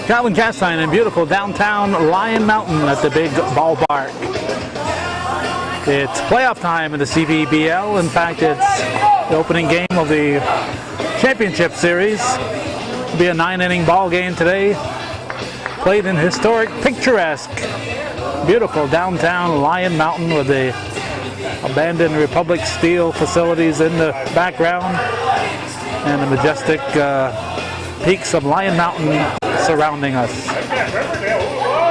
Calvin Castine in beautiful downtown Lyon Mountain at the big ballpark. It's playoff time in the CVBL. In fact, it's the opening game of the championship series. It'll be a 9-inning ball game today. Played in historic, picturesque, beautiful downtown Lyon Mountain with the abandoned Republic Steel facilities in the background and the majestic peaks of Lyon Mountain surrounding us.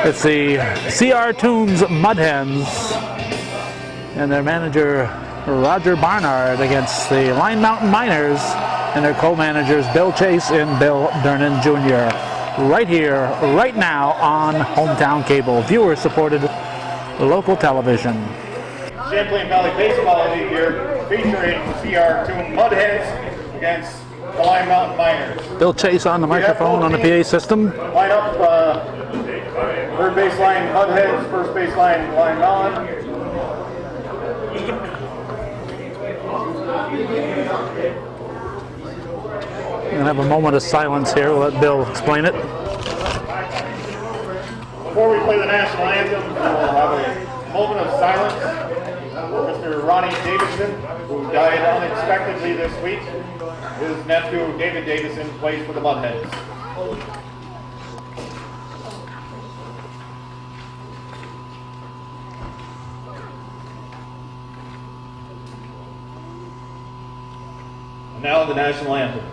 It's the CR Toons Mud Hens and their manager Roger Barnard against the Lyon Mountain Miners and their co-managers Bill Chase and Bill Dernan Jr. Right here, right now on Hometown Cable, viewer-supported local television. Champlain Valley Baseball League here, featuring CR Toon Mud Hens against the Lyon Mountain Miners. Bill Chase on the microphone on the PA system. Line up, third baseline Mud Hens, first baseline Lyon Mountain. We're going to have a moment of silence here. We'll let Bill explain it. Before we play the national anthem, we'll have a moment of silence for Mr. Ronnie Davidson, who died unexpectedly this week. His nephew, David Davidson, plays for the Mudheads. And now the national anthem.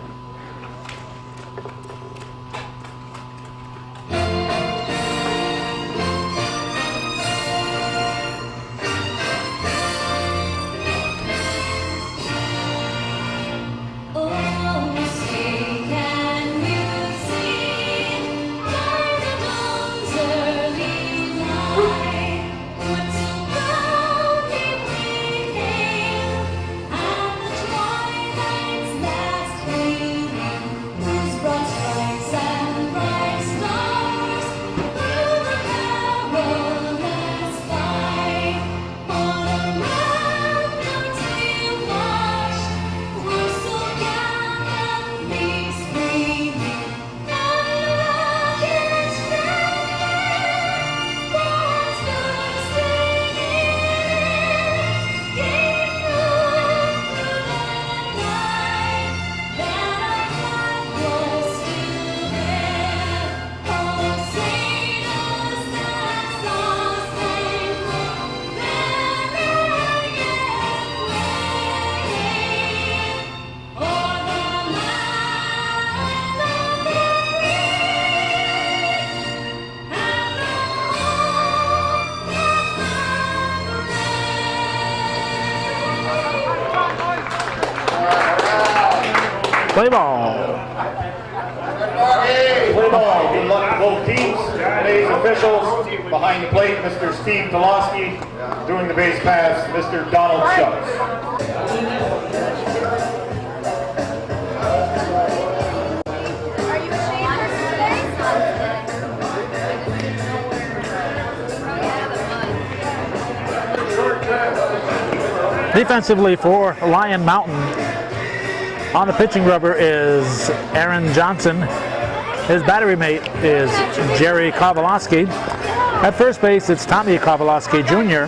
Play ball. Play ball. Good luck to both teams. Today's officials behind the plate, Mr. Steve Tolosky. Doing the base pass, Mr. Donald Schutz. Defensively for Lyon Mountain, on the pitching rubber is Aaron Johnson. His battery mate is Jerry Kowalowski. At first base, it's Tommy Kowalowski Jr.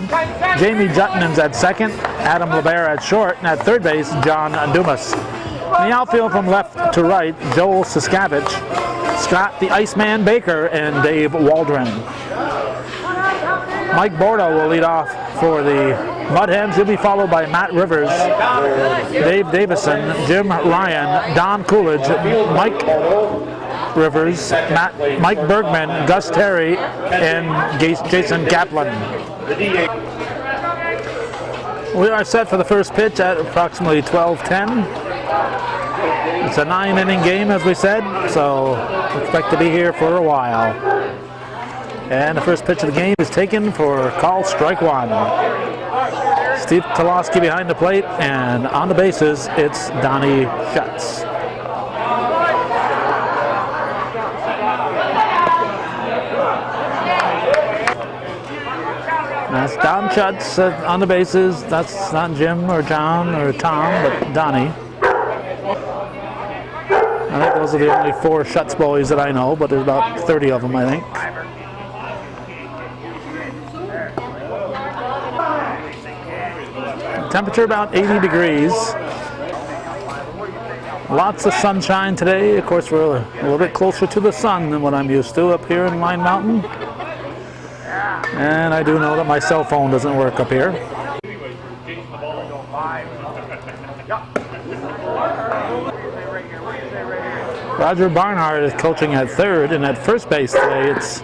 Jamie Jutton's at second, Adam LeBaire at short, and at third base, John Dumas. In the outfield from left to right, Joel Siskavich, Scott the Iceman Baker, and Dave Waldron. Mike Bordeaux will lead off for the Mud Hens. He'll be followed by Matt Rivers, Dave Davison, Jim Ryan, Don Coolidge, Mike Rivers, Mike Bergman, Gus Terry, and Jason Kaplan. We are set for the first pitch at approximately 12:10. It's a 9-inning game, as we said, so expect to be here for a while. And the first pitch of the game is taken for call strike one. Steve Tolosky behind the plate, and on the bases, it's Donnie Schutz. That's Don Schutz on the bases. That's not Jim or John or Tom, but Donnie. I think those are the only 4 Schutz boys that I know, but there's about 30 of them, I think. Temperature about 80 degrees. Lots of sunshine today. Of course, we're a little bit closer to the sun than what I'm used to up here in Lyon Mountain. And I do know that my cell phone doesn't work up here. Roger Barnhart is coaching at third, and at first base today it's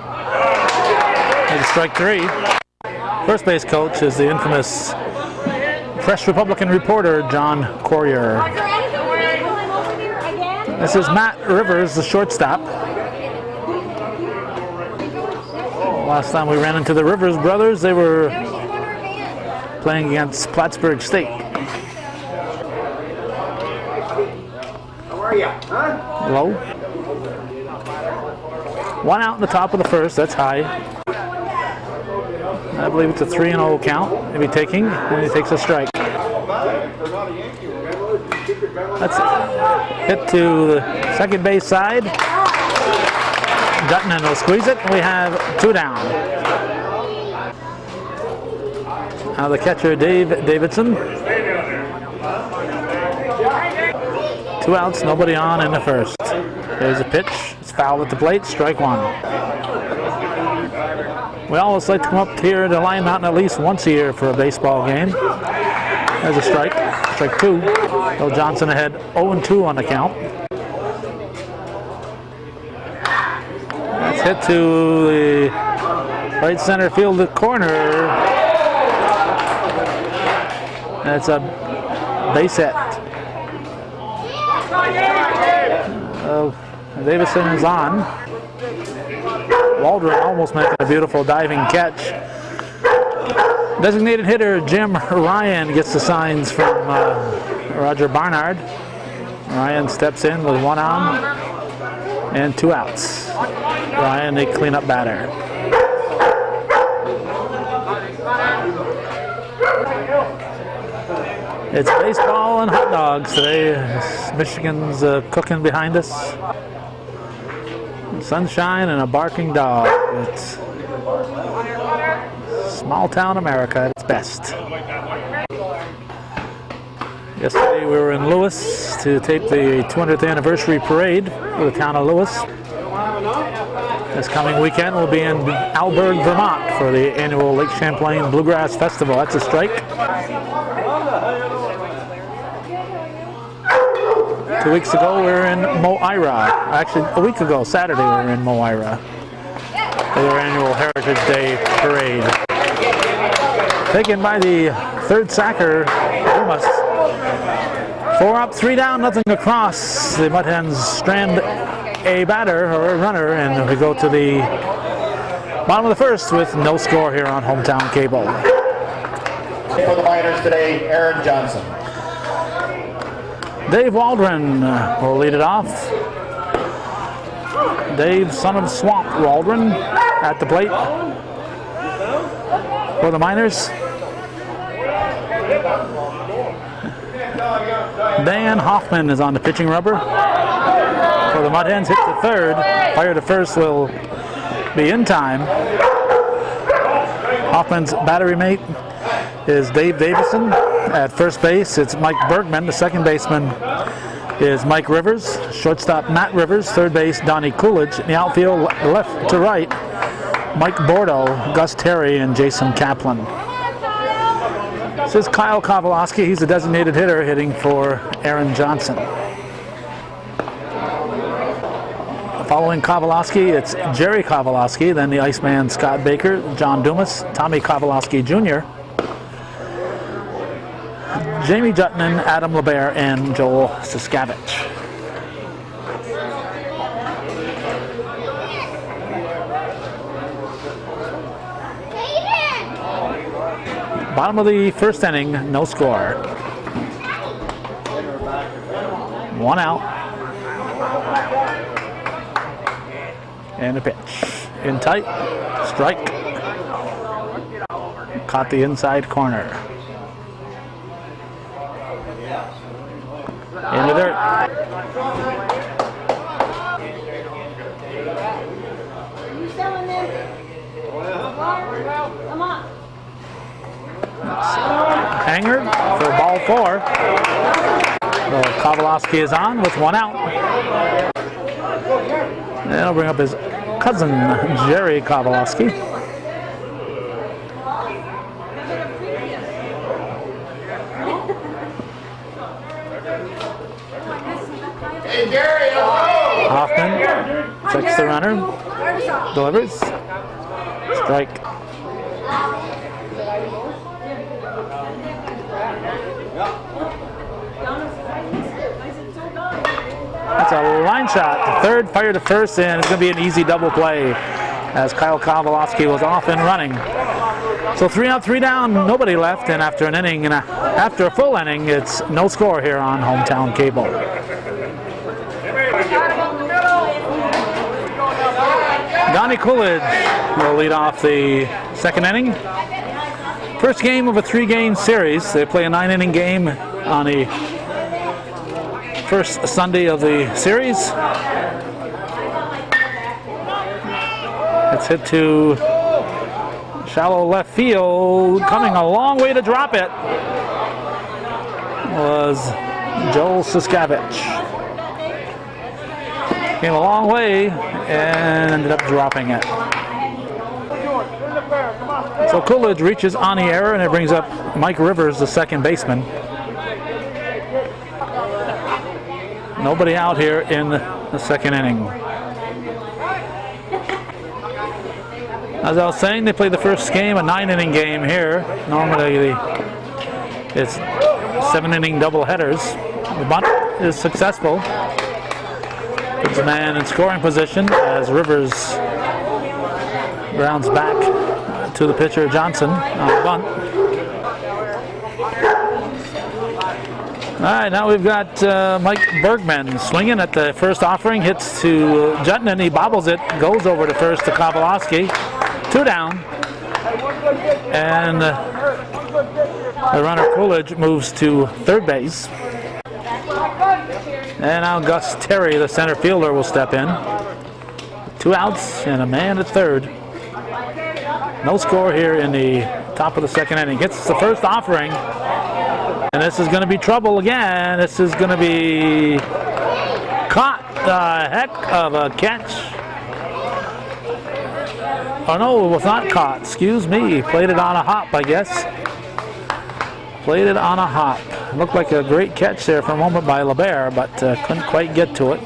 strike 3. First base coach is the infamous Fresh Republican reporter John Courier. This is Matt Rivers, the shortstop. Last time we ran into the Rivers brothers, they were playing against Plattsburgh State. How are you? Low. 1 out in the top of the first, that's high. I believe it's a 3-0 count. Maybe taking, and he takes a strike. That's it. Hit to the second base side. Dutton will squeeze it, and we have 2 down. Now the catcher, Dave Davidson. 2 outs, nobody on in the first. There's a pitch. It's fouled at the plate, strike 1. We always like to come up here to Lyon Mountain at least once a year for a baseball game. There's a strike, strike 2. Bill Johnson ahead 0-2 on the count. That's hit to the right center field corner. That's a base hit. Davison is on. Waldron almost making a beautiful diving catch. Designated hitter Jim Ryan gets the signs from Roger Barnard. Ryan steps in with 1 on and 2 outs. Ryan, the cleanup batter. It's baseball and hot dogs today. Michigan's cooking behind us. Sunshine and a barking dog. It's small town America at its best. Yesterday we were in Lewis to tape the 200th anniversary parade for the town of Lewis. This coming weekend we'll be in Alberg, Vermont for the annual Lake Champlain Bluegrass Festival. That's a strike. 2 weeks ago we were in Moira. Actually, a week ago, Saturday, we were in Moira for their annual Heritage Day parade. Taken by the third sacker, Dumas. 4 up, 3 down, nothing across. The Mud Hens strand a batter or a runner, and we go to the bottom of the first with no score here on Hometown Cable. For the Miners today, Aaron Johnson. Dave Waldron will lead it off. Dave, son of Swamp Waldron, at the plate for the Miners. Dan Hoffman is on the pitching rubber for the Mud Hens. Hit to third. Fire to first will be in time. Hoffman's battery mate is Dave Davison. At first base, it's Mike Bergman. The second baseman is Mike Rivers. Shortstop, Matt Rivers. Third base, Donnie Coolidge. In the outfield, left to right, Mike Bordeaux, Gus Terry, and Jason Kaplan. This is Kyle Kowalski. He's the designated hitter hitting for Aaron Johnson. Following Kowalski, it's Jerry Kowalski, then the Iceman Scott Baker, John Dumas, Tommy Kowalski Jr., Jamie Jutman, Adam LeBaire, and Joel Siskavich. Bottom of the first inning, no score. 1 out. And a pitch. In tight, strike. Caught the inside corner. In the dirt. 4. So Kowalski is on with 1 out. And he'll bring up his cousin, Jerry Kowalski. Hey, Gary, hello. Hoffman checks the runner, delivers, strike. That's a line shot. The third, fire to first, and it's going to be an easy double play as Kyle Kowalski was off and running. So 3 out, 3 down, nobody left, and after an inning and after a full inning, it's no score here on Hometown Cable. Donnie Coolidge will lead off the second inning. First game of a 3-game series. They play a 9-inning game on the first Sunday of the series. It's hit to shallow left field. Coming a long way to drop it was Joel Siskavich. Came a long way and ended up dropping it. So Coolidge reaches on the error, and it brings up Mike Rivers, the second baseman. Nobody out here in the second inning. As I was saying, they played the first game, a 9-inning game here. Normally it's 7-inning double headers. The bunt is successful. Puts a man in scoring position as Rivers grounds back to the pitcher Johnson on the bunt. All right, now we've got Mike Bergman swinging at the first offering, hits to Jutton, he bobbles it, goes over to first to Kowalski. 2 down, and the runner Coolidge moves to third base. And now Gus Terry, the center fielder, will step in. 2 outs and a man at third. No score here in the top of the second inning. Hits the first offering, and this is going to be trouble again. This is going to be caught. The heck of a catch. Oh no, it was not caught. Excuse me. Played it on a hop, I guess. Played it on a hop. Looked like a great catch there for a moment by LeBaire, but couldn't quite get to it.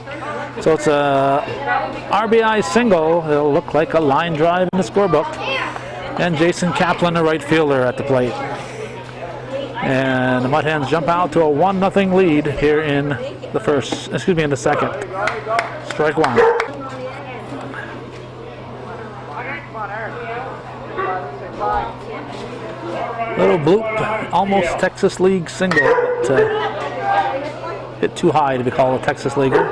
So it's a RBI single. It'll look like a line drive in the scorebook. And Jason Kaplan, the right fielder, at the plate. And the Mud Hens jump out to a 1-0 lead here in the in the second. Strike 1. Little bloop, almost Texas League single, but hit too high to be called a Texas Leaguer.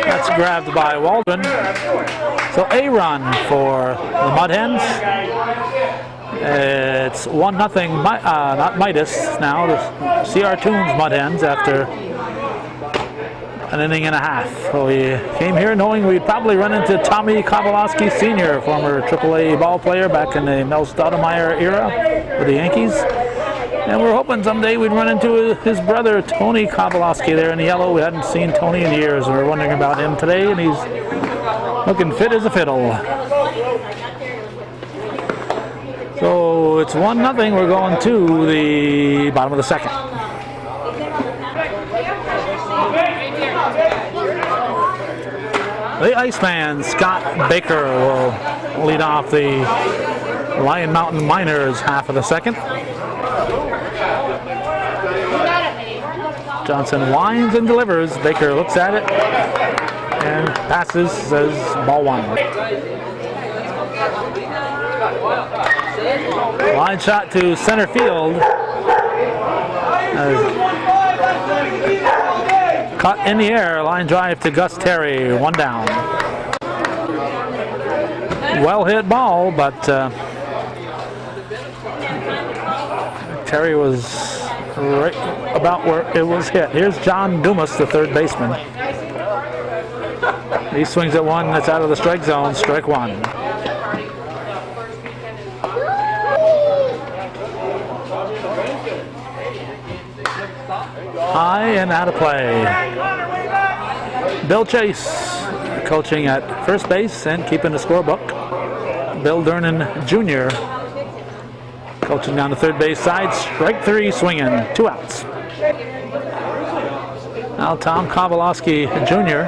That's grabbed by Waldron. So a run for the Mud Hens. It's 1-0, not Midas now, the CR Tunes Mud Hens after an inning and a half. So we came here knowing we'd probably run into Tommy Kowalski Sr., former AAA ball player back in the Mel Stoudemire era with the Yankees. And we're hoping someday we'd run into his brother, Tony Kowalski, there in the yellow. We hadn't seen Tony in years. We're wondering about him today, and he's looking fit as a fiddle. So it's 1-0. We're going to the bottom of the second. The Iceman, Scott Baker, will lead off the Lyon Mountain Miners half of the second. Johnson winds and delivers. Baker looks at it and passes, says ball 1. Line shot to center field. Caught in the air, line drive to Gus Terry, 1 down. Well hit ball, but Terry was right about where it was hit. Here's John Dumas, the third baseman. He swings at one that's out of the strike zone, strike 1. High and out of play. Bill Chase coaching at first base and keeping the scorebook. Bill Dernan Jr. coaching down the third base side. Strike 3 swinging. 2 outs. Now Tom Kowalski Jr.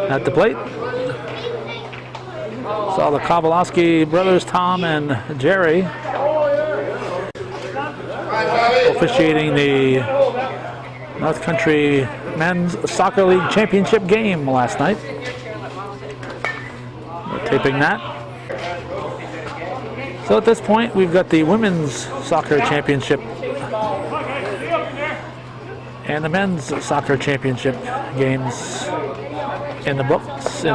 at the plate. Saw the Kowalski brothers, Tom and Jerry, officiating the North Country Men's Soccer League Championship game last night. We're taping that. So at this point, we've got the Women's Soccer Championship and the Men's Soccer Championship games in the books,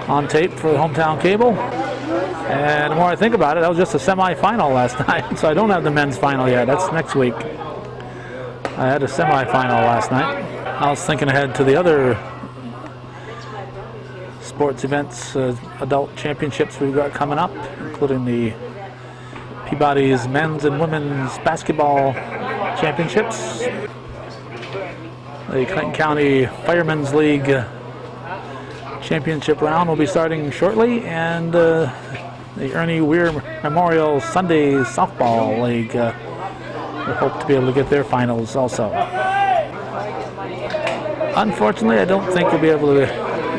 on tape for the Hometown Cable. And the more I think about it, that was just a semi-final last night, so I don't have the men's final yet. That's next week. I had a semi-final last night. I was thinking ahead to the other sports events, adult championships we've got coming up, including the Peabody's Men's and Women's Basketball Championships, the Clinton County Firemen's League Championship round will be starting shortly, and the Ernie Weir Memorial Sunday Softball League we hope to be able to get their finals also. Unfortunately, I don't think we'll be able to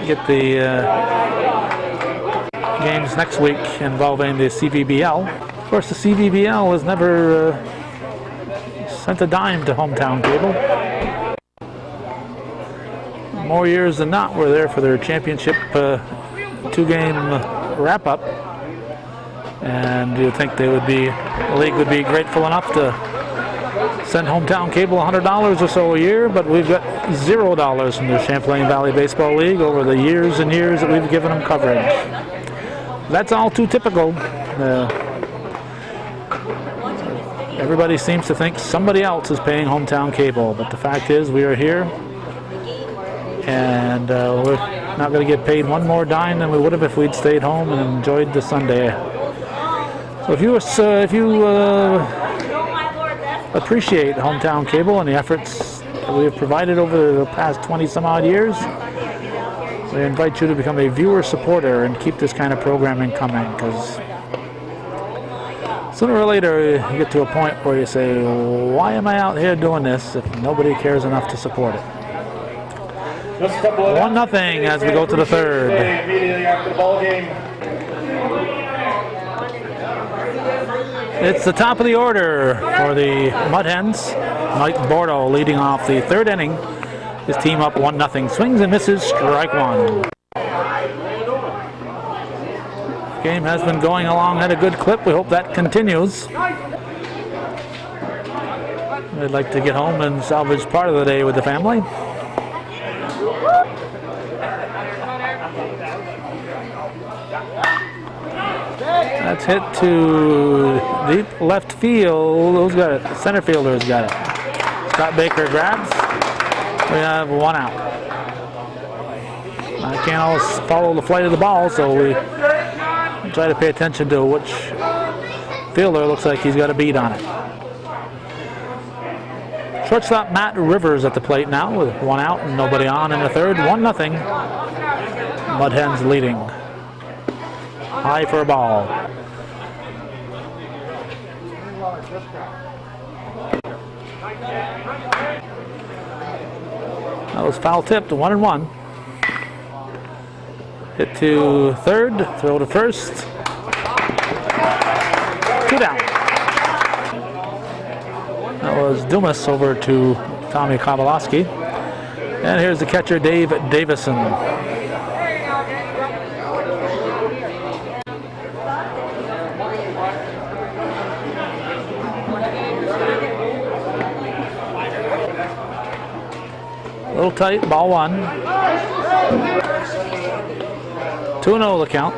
get the games next week involving the CVBL. Of course, the CVBL has never sent a dime to Hometown Cable. More years than not, we're there for their championship 2-game wrap-up, and you'd think the league would be grateful enough to send Hometown Cable $100 or so a year, but we've got $0 from the Champlain Valley Baseball League over the years and years that we've given them coverage. That's all too typical. Everybody seems to think somebody else is paying Hometown Cable, but the fact is we are here, and we're not going to get paid one more dime than we would have if we'd stayed home and enjoyed the Sunday. So if you appreciate Hometown Cable and the efforts that we have provided over the past 20 some odd years, we invite you to become a viewer supporter and keep this kind of programming coming, because sooner or later you get to a point where you say, why am I out here doing this if nobody cares enough to support it? 1-0 as we go to the third. Immediately after the ball game. It's the top of the order for the Mud Hens. Mike Bordeaux leading off the third inning. His team up 1-0. Swings and misses, strike 1. Game has been going along at a good clip. We hope that continues. I'd like to get home and salvage part of the day with the family. That's hit to deep left field. Who's got it? The center fielder's got it. Scott Baker grabs. We have 1 out. I can't always follow the flight of the ball, so we try to pay attention to which fielder looks like he's got a beat on it. Shortstop Matt Rivers at the plate now with 1 out and nobody on in the third. 1-0. Mud Hens leading. High for a ball. That was foul tipped, 1-1. Hit to third, throw to first. 2 down. That was Dumas over to Tommy Kowalski. And here's the catcher, Dave Davison. A little tight, ball 1. 2-0 the count.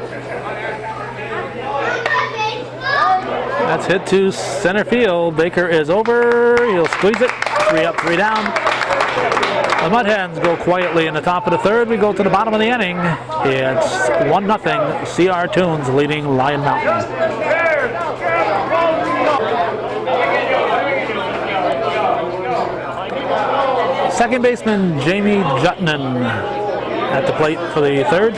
That's hit to center field. Baker is over. He'll squeeze it. 3 up, 3 down. The Mud Hens go quietly in the top of the third. We go to the bottom of the inning. It's 1-0. CR Tunes leading Lyon Mountain. Second baseman Jamie Jutman at the plate for the third.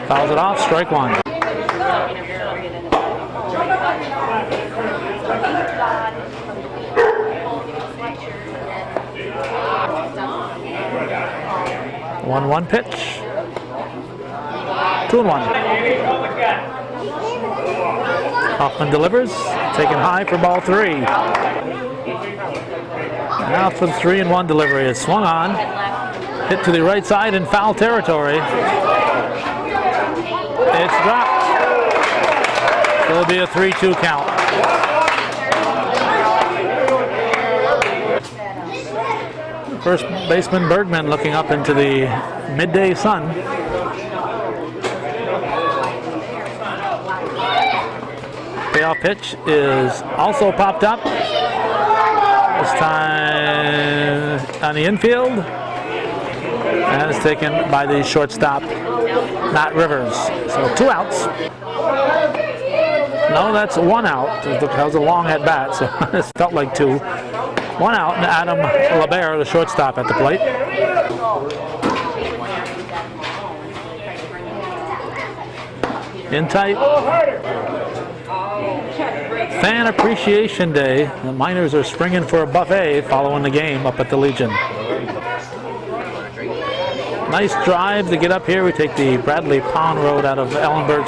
Fouls it off, strike one. One pitch. 2-1. Hoffman delivers, taken high for ball three. Now for the 3-1 delivery. It's swung on, hit to the right side in foul territory. It's dropped. It'll be a 3-2 count. First baseman Bergman looking up into the midday sun. Payoff pitch is also popped up. This time on the infield. And it's taken by the shortstop, Matt Rivers. So 2 outs. No, that's 1 out. That was a long at bat, so it felt like 2. 1 out, and Adam LeBert, the shortstop, at the plate. In tight. Fan Appreciation Day. The Miners are springing for a buffet following the game up at the Legion. Nice drive to get up here. We take the Bradley Pond Road out of Ellenburg.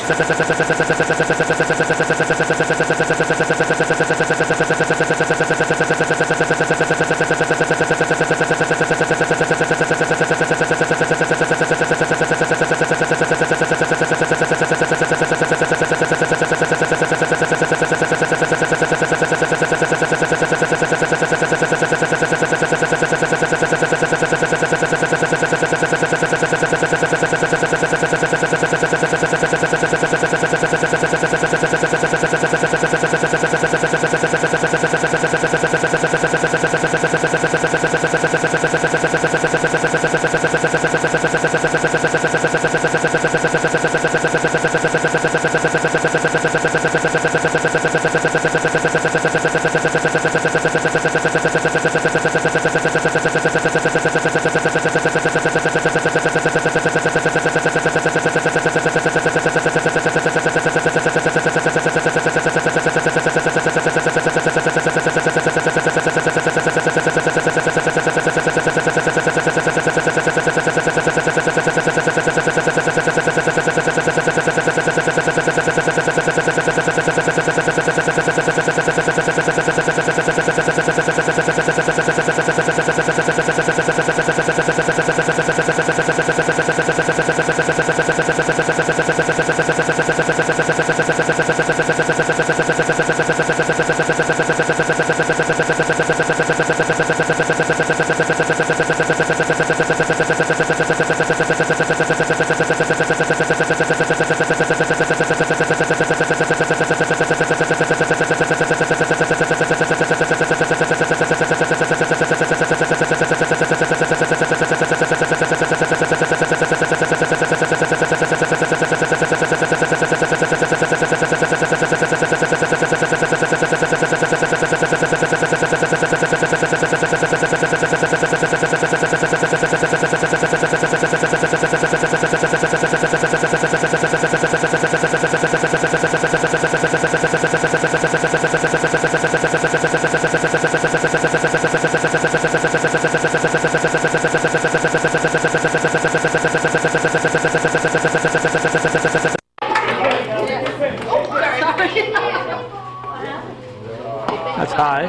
That's high.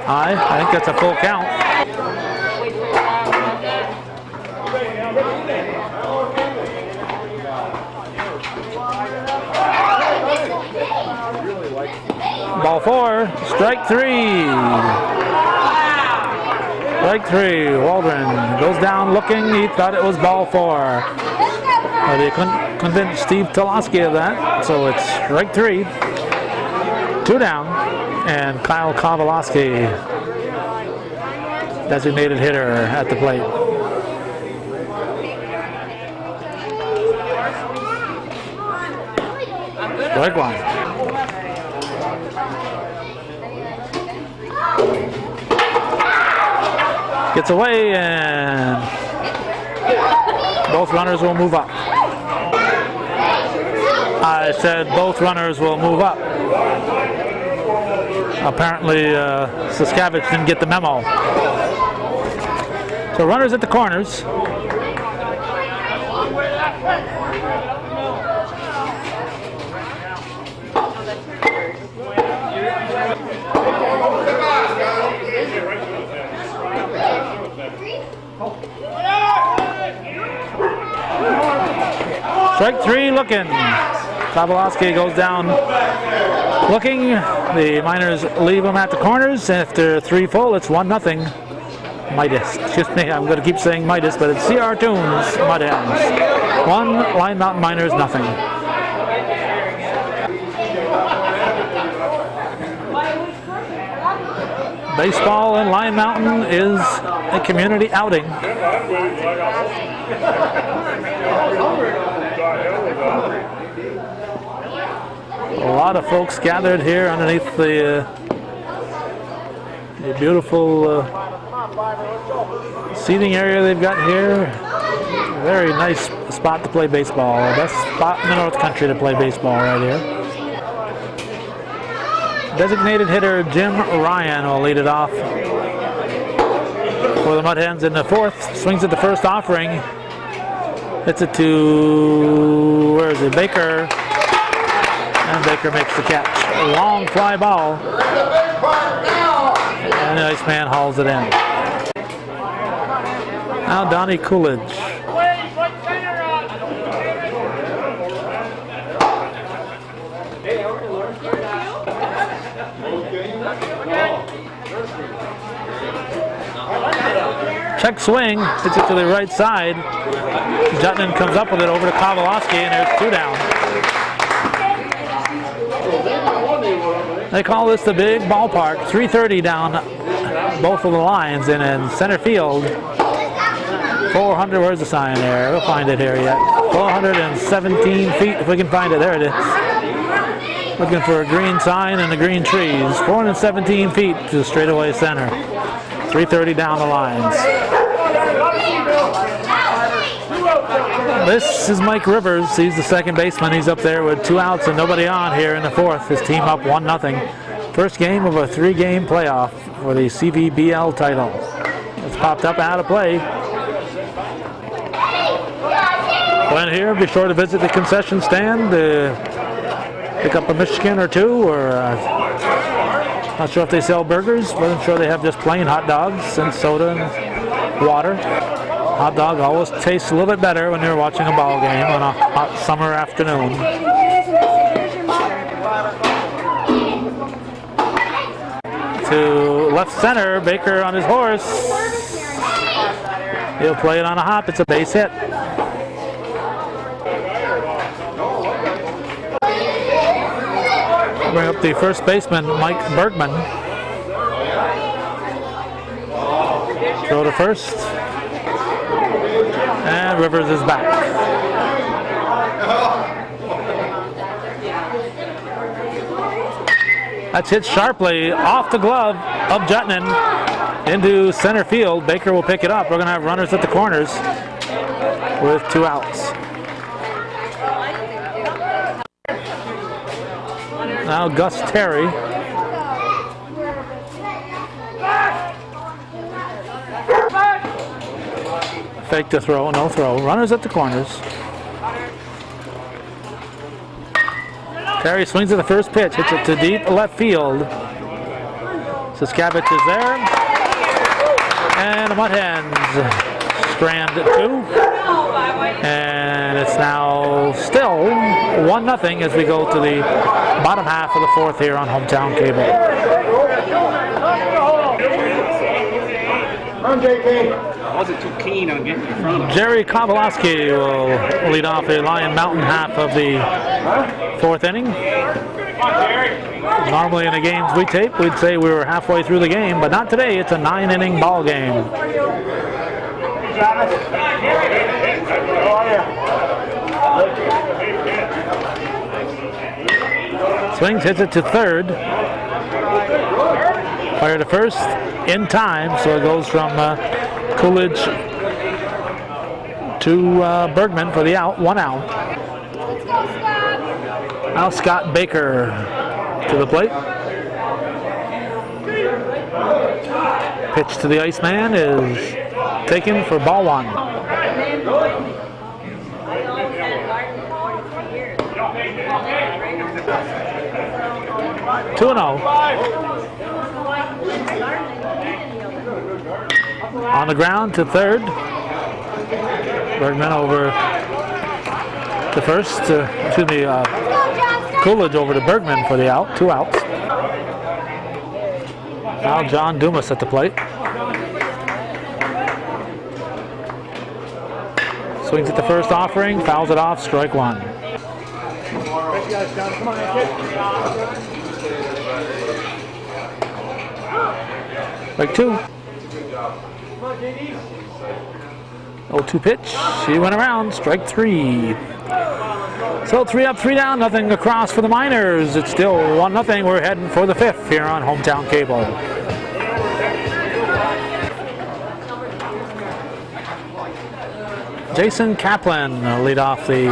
High. I think that's a full count. Ball 4. Strike 3. Strike 3. Waldron goes down looking. He thought it was ball 4. They couldn't convince Steve Toloski of that, so it's strike 3. 2 down, and Kyle Kowalowski, designated hitter, at the plate. Strike one. Gets away and both runners will move up. I said both runners will move up. Apparently Saskavich didn't get the memo. So runners at the corners. Strike three looking. Kavalowski goes down looking. The Miners leave him at the corners. After three full, it's 1-0. Midas. Excuse me, I'm going to keep saying Midas, but it's CR Tunes, Mud Hens. 1, Lyon Mountain Miners, nothing. Baseball in Lyon Mountain is a community outing. A lot of folks gathered here underneath the beautiful seating area they've got here. Very nice spot to play baseball. Best spot in the North Country to play baseball right here. Designated hitter Jim Ryan will lead it off for the Mud Hens in the fourth. Swings at the first offering. Hits it to, where is it, Baker. And Baker makes the catch. A long fly ball. And the Iceman hauls it in. Now Donnie Coolidge. Check swing, hits it to the right side. Jutland comes up with it over to Kavalowski, and there's 2 down. They call this the big ballpark. 330 down both of the lines, and in center field, 400, where's the sign there? We'll find it here yet. 417 feet, if we can find it. There it is. Looking for a green sign and the green trees. 417 feet to straightaway center. 330 down the lines. This is Mike Rivers. He's the second baseman. He's up there with 2 outs and nobody on here in the fourth. His team up 1-0. First game of a 3-game playoff for the CVBL title. It's popped up out of play. When here, be sure to visit the concession stand to pick up a Michigan or two, or not sure if they sell burgers. Wasn't sure they have just plain hot dogs and soda and water. Hot dog always tastes a little bit better when you're watching a ball game on a hot summer afternoon. To left center, Baker on his horse. He'll play it on a hop. It's a base hit. Bring up the first baseman, Mike Bergman. Throw to first. And Rivers is back. That's hit sharply off the glove of Jutland into center field. Baker will pick it up. We're going to have runners at the corners with 2 outs. Now Gus Terry. Fake to throw, no throw. Runners at the corners. Terry swings at the first pitch, hits it to deep left field. Saskavich is there. And the Mud Hens strand 2. And it's now still 1-0 as we go to the bottom half of the fourth here on Hometown Cable. I wasn't too keen on getting in front of him. Jerry Kavalowski will lead off the Lyon Mountain half of the fourth inning. Normally in the games we tape, we'd say we were halfway through the game, but not today. It's a 9-inning ball game. Swings, hits it to third. Fire to first in time, so it goes from Coolidge to Bergman for the out, 1 out. Now Scott Baker to the plate. Pitch to the Iceman is taken for ball 1. 2-0. On the ground to third. Bergman over to first. Coolidge over to Bergman for the out. 2 outs. Now John Dumas at the plate. Swings at the first offering, fouls it off, strike 1. Strike 2. 0-2 pitch. He went around. Strike 3. So 3 up, 3 down. Nothing across for the Miners. It's still 1-0. We're heading for the 5th here on Hometown Cable. Jason Kaplan will lead off the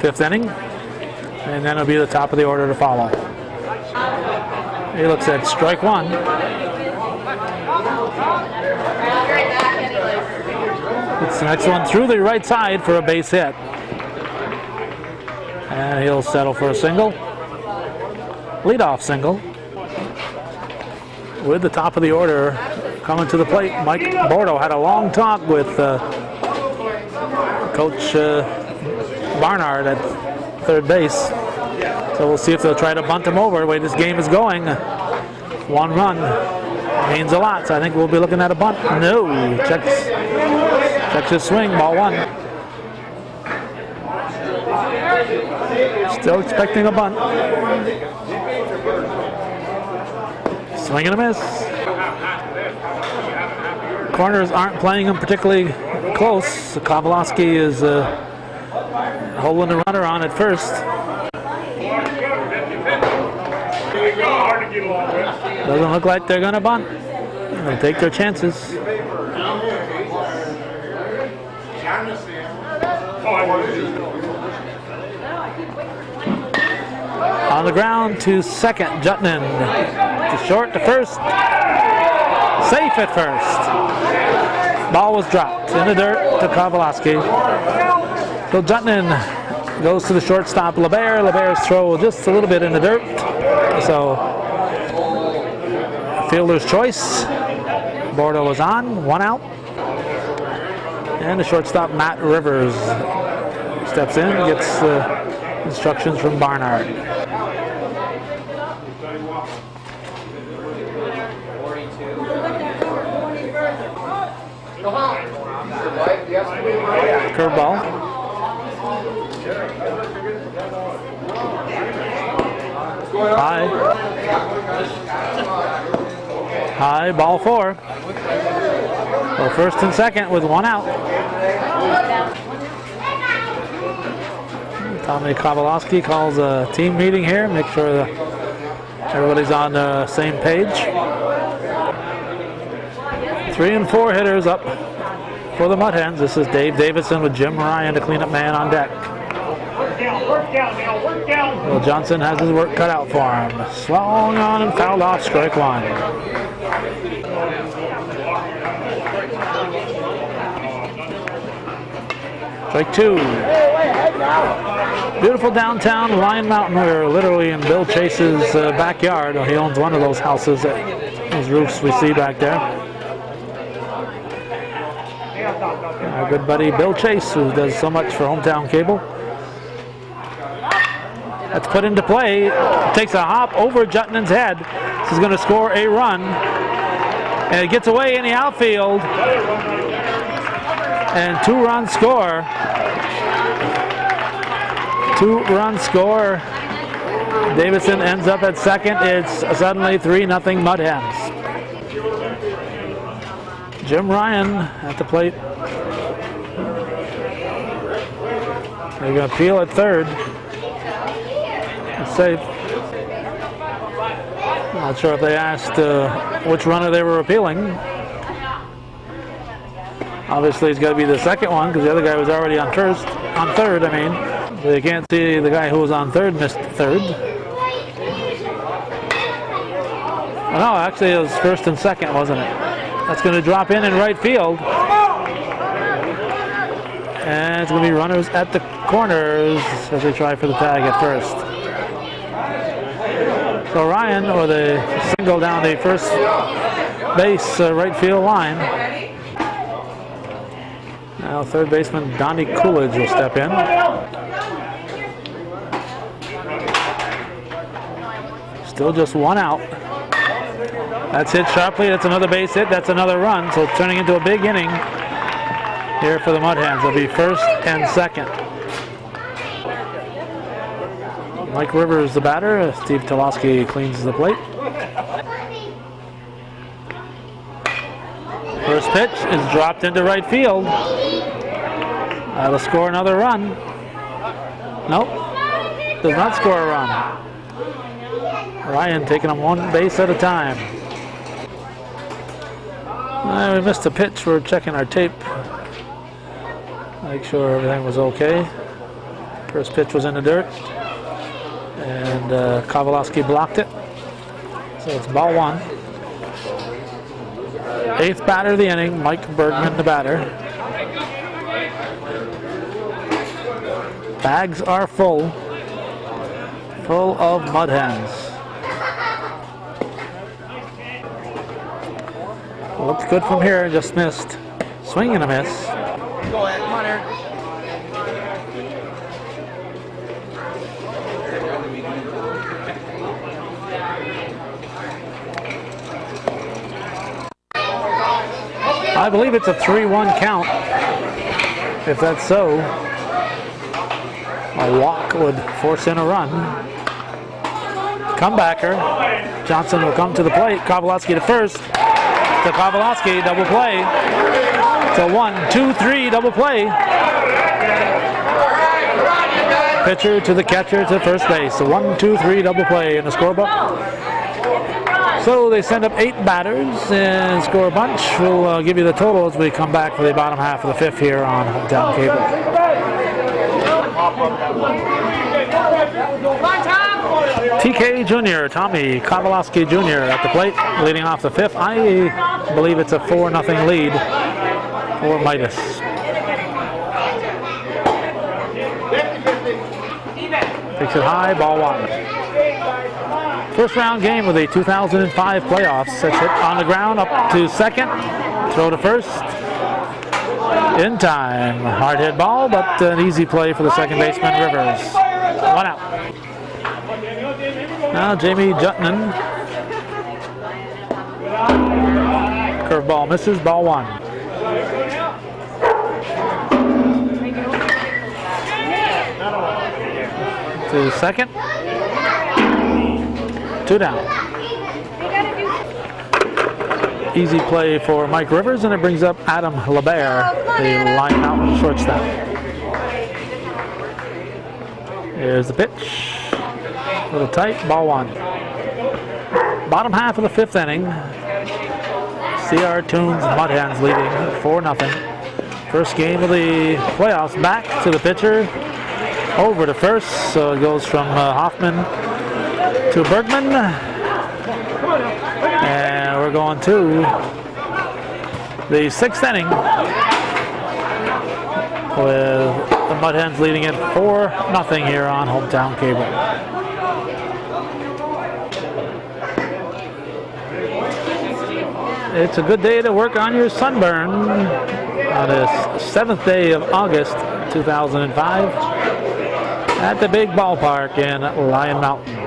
5th inning. And then it'll be the top of the order to follow. He looks at strike 1. It's the next one through the right side for a base hit. And he'll settle for a single. Leadoff single. With the top of the order coming to the plate, Mike Bordeaux had a long talk with Coach Barnard at third base. So we'll see if they'll try to bunt him over. The way this game is going, 1 run means a lot. So I think we'll be looking at a bunt. No, checks his swing, ball 1. Still expecting a bunt. Swing and a miss. Corners aren't playing him particularly close. Kowalski is holding the runner on at first. Doesn't look like they're going to bunt. They'll take their chances. On the ground to second, Jutman. To short to first. Safe at first. Ball was dropped in the dirt to Kowalski. So Jutman goes to the shortstop, LeBaire. LeBaire's throw just a little bit in the dirt. So fielder's choice. Bordeaux was on, 1 out. And the shortstop, Matt Rivers, steps in, gets instructions from Barnard. Curveball. High, ball 4. So first and second with 1 out. Tommy Kowalski calls a team meeting here, make sure that everybody's on the same page. 3 and 4 hitters up for the Mud Hens. This is Dave Davidson with Jim Ryan, the cleanup man, on deck. Work down. Will Johnson has his work cut out for him. Swung on and fouled off, strike 1. Strike 2. Beautiful downtown Lyon Mountain. We're literally in Bill Chase's backyard. He owns one of those houses, those roofs we see back there. Our good buddy Bill Chase, who does so much for Hometown Cable. That's put into play. Takes a hop over Jutman's head. This is going to score a run. And it gets away in the outfield. And 2-run score. 2-run score. Davidson ends up at second. It's suddenly 3-0 Mud Hens. Jim Ryan at the plate. They're going to peel at third. It's safe. Not sure if they asked which runner they were appealing. Obviously, it's got to be the second one because the other guy was already on third. I mean, they can't see the guy who was on third missed third. Oh, no, actually, it was first and second, wasn't it? That's going to drop in right field. And it's going to be runners at the corners as they try for the tag at first. So Ryan, or the single down the first base right field line. Now third baseman Donnie Coolidge will step in. Still just one out. That's hit sharply. That's another base hit. That's another run. So it's turning into a big inning here for the Mud Hens. It'll be first and second. Mike Rivers the batter. Steve Toloski cleans the plate. First pitch is dropped into right field. That'll score another run. Nope. Does not score a run. Ryan taking them one base at a time. We missed a pitch. We're checking our tape. Make sure everything was okay. First pitch was in the dirt. And Kowalowski blocked it. So it's ball one. Eighth batter of the inning, Mike Bergman the batter. Bags are full of Mud Hens. Looks good from here, just missed. Swing and a miss. Go ahead, come on, Eric. I believe it's a 3-1 count. If that's so, a walk would force in a run. Comebacker. Johnson will come to the plate. Kowalowski to first. To Kowalowski, double play. It's a 1-2-3 double play. Pitcher to the catcher to first base. A 1-2-3 double play in the scorebook. So they send up 8 batters and score a bunch. We'll give you the total as we come back for the bottom half of the fifth here on Hometown Cable. TK Jr., Tommy Kowalowski Jr. at the plate, leading off the fifth. I believe it's a 4-0 lead for Midas. Takes it high, ball one. First round game of the 2005 playoffs. That's hit on the ground, up to second. Throw to first. In time. Hard hit ball, but an easy play for the second baseman, Rivers. One out. Now Jamie Jutman. Curveball misses, ball one. To second. 2 down. Easy play for Mike Rivers, and it brings up Adam LeBaire, the Lyon Mountain shortstop. Here's the pitch. A little tight, ball one. Bottom half of the fifth inning. CR Tunes Mud Hens leading 4-0. First game of the playoffs. Back to the pitcher. Over to first, so it goes from Hoffman to Bergman. And we're going to the sixth inning with the Mud Hens leading it 4-0 here on Hometown Cable. It's a good day to work on your sunburn on this 7th day of August 2005 at the big ballpark in Lyon Mountain.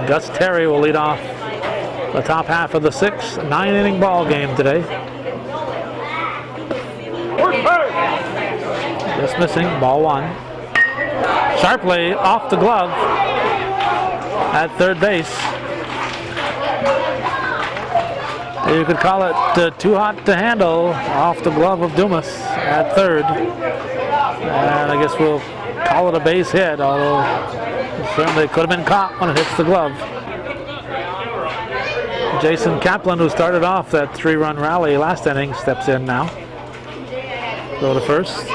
Gus Terry will lead off the top half of the 6th 9-inning ball game today. Just missing, ball one. Sharply off the glove at third base. You could call it too hot to handle off the glove of Dumas at third. And I guess we'll call it a base hit, although it certainly could have been caught when it hits the glove. Jason Champlain, who started off that 3-run rally last inning, steps in now. Go to first.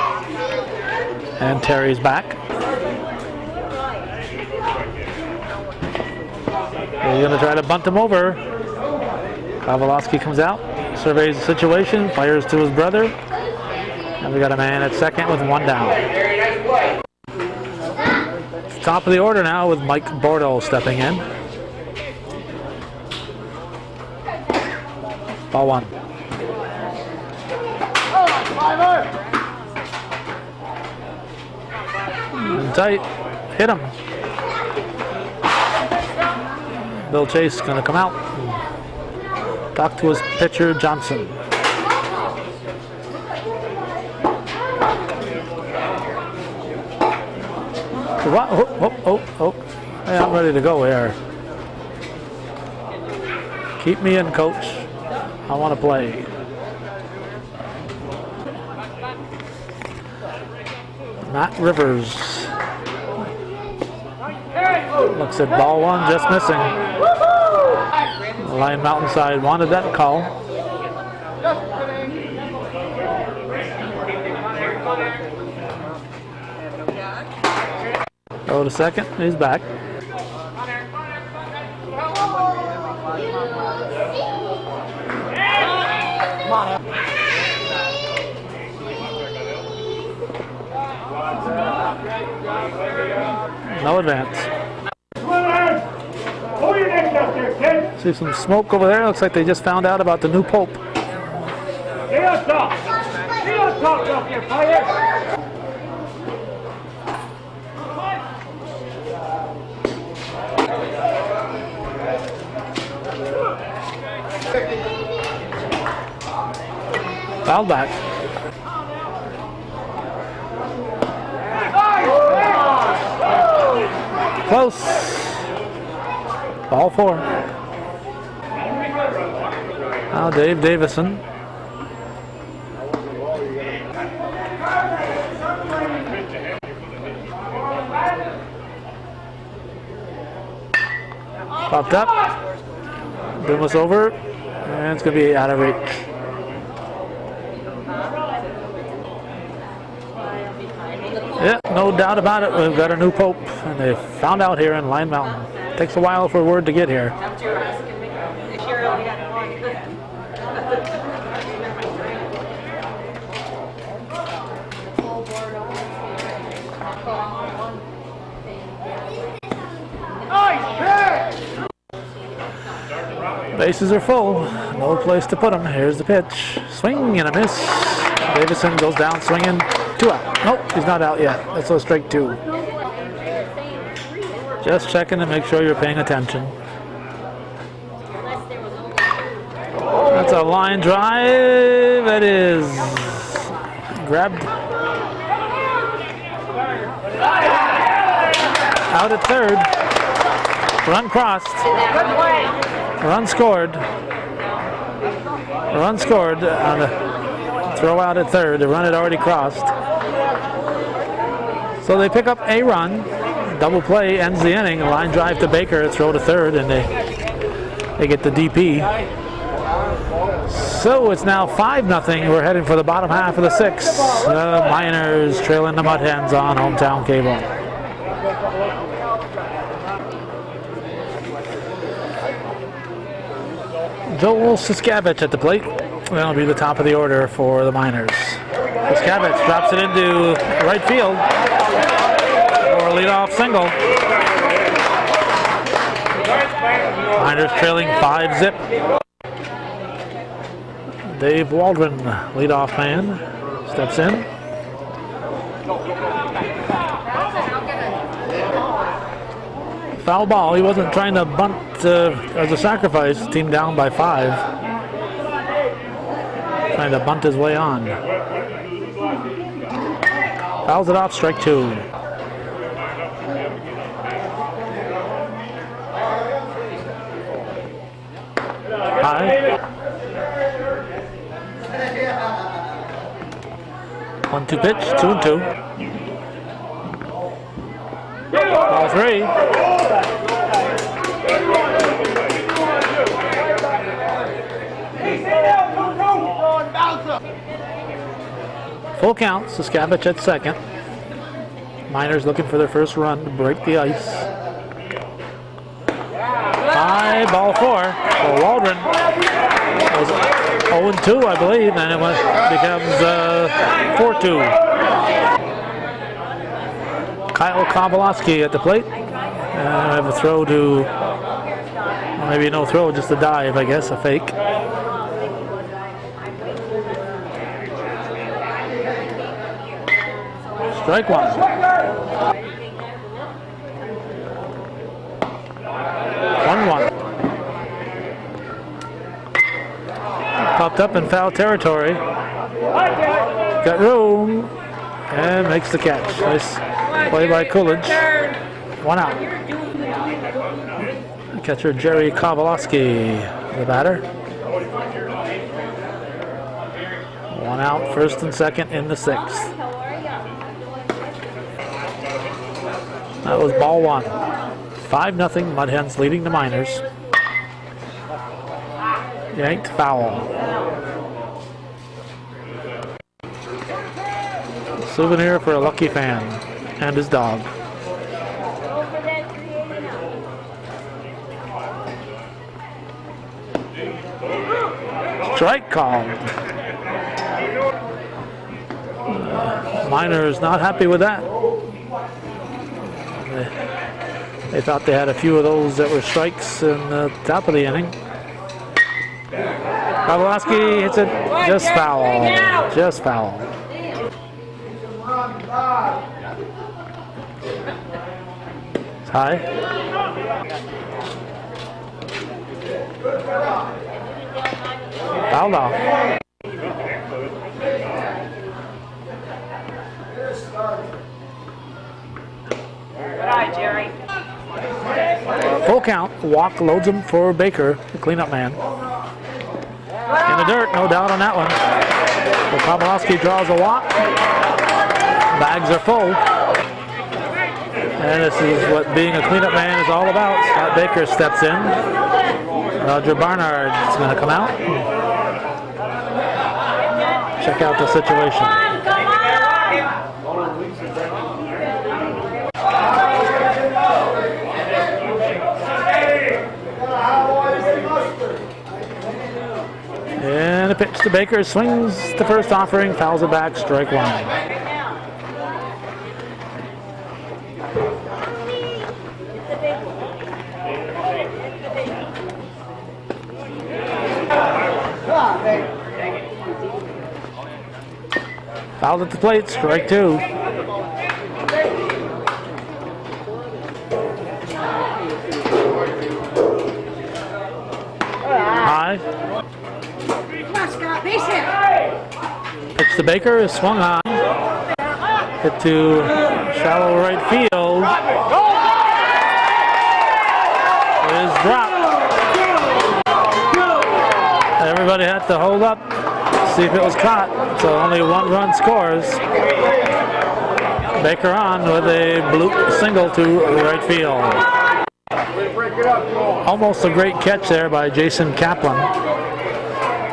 And Terry's back. He's going to try to bunt him over. Kowalowski comes out, surveys the situation, fires to his brother. And we got a man at second with 1 down. Top of the order now with Mike Bordeaux stepping in. Ball 1. Tight. Hit him. Bill Chase going to come out and talk to his pitcher, Johnson. What? Oh. Hey, I'm ready to go here. Keep me in, coach. I want to play. Matt Rivers looks at ball 1, just missing. Lyon Mountainside wanted that call. Go to second, he's back. No advance. See some smoke over there. Looks like they just found out about the new pope. Stay on top. Stay on top up there, fire. Foul back. Close. Ball 4. Now Dave Davison. Popped up. Boom was over. And it's going to be out of reach. Yeah, no doubt about it. We've got a new pope, and they found out here in Lyon Mountain. Takes a while for word to get here. Bases are full. No place to put them. Here's the pitch. Swing and a miss. Davison goes down swinging. 2 out. Nope, he's not out yet. That's a strike 2. Just checking to make sure you're paying attention. That's a line drive. It is grabbed. Out at third. Run crossed. Run scored. Run scored on a throw out at third. The run had already crossed. So they pick up a run. Double play ends the inning. A line drive to Baker, throw to third, and they get the DP. So it's now 5-0. We're heading for the bottom half of the 6th. The Miners trailing the Mud Hens on hometown cable. Joel Siskavich at the plate. That'll be the top of the order for the Miners. Siskavich drops it into right field for a leadoff single. Miners trailing 5-zip. Dave Waldron, leadoff man, steps in. Foul ball. He wasn't trying to bunt as a sacrifice. Team down by 5. Trying to bunt his way on. Fouls it off, strike 2. High. 1-2 pitch, 2-2. Ball 3. Full count, Saskavich at second. Miners looking for their first run to break the ice. High, ball 4 for Waldron. It was 0-2, I believe, and it becomes 4-2. Kyle Kovalowski at the plate. I have a throw to, well, maybe no throw, just a dive, I guess, a fake. Strike one. 1-1. Popped up in foul territory. Got room and makes the catch. Nice play by Coolidge. 1 out. Catcher Jerry Kovalowski, the batter. 1 out, first and second in the 6th. That was ball 1. 5-0, Mud Hens leading the Miners. Yanked foul. Souvenir for a lucky fan and his dog. Strike called. Miners not happy with that. They thought they had a few of those that were strikes in the top of the inning. Kovalowski hits it just foul. Just foul. It's high. Fouled off. Jerry. Full count. Walk loads him for Baker, the cleanup man. In the dirt, no doubt on that one. So Kovalowski draws a walk. Bags are full. And this is what being a cleanup man is all about. Scott Baker steps in. Roger Barnard is going to come out. Check out the situation. And a pitch to Baker, swings the first offering, fouls it back, strike one. Fouled at the plate, strike two. High. Pitch to Baker is swung on. Hit to shallow right field. It is dropped. Everybody had to hold up, see if it was caught. So only 1 run scores. Baker on with a bloop single to right field. Almost a great catch there by Jason Champlain.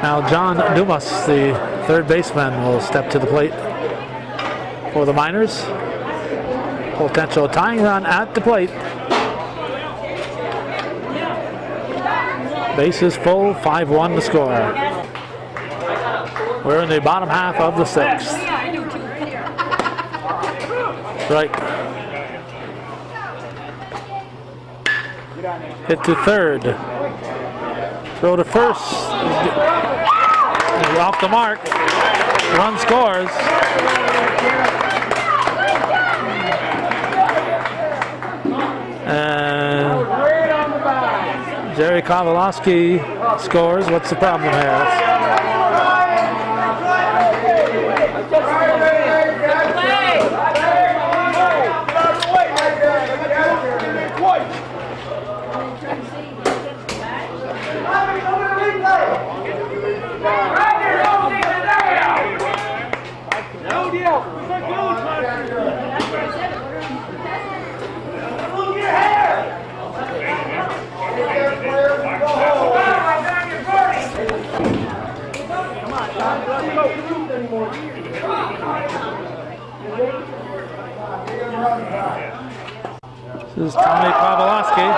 Now John Dumas, the third baseman, will step to the plate for the Miners. Potential tying run at the plate. Bases full, 5-1 to score. We're in the bottom half of the 6th. Strike. Hit to third. Throw to first. He's off the mark. Run scores. And Jerry Kovalowski scores. What's the problem here? This is Tommy Pawlowski.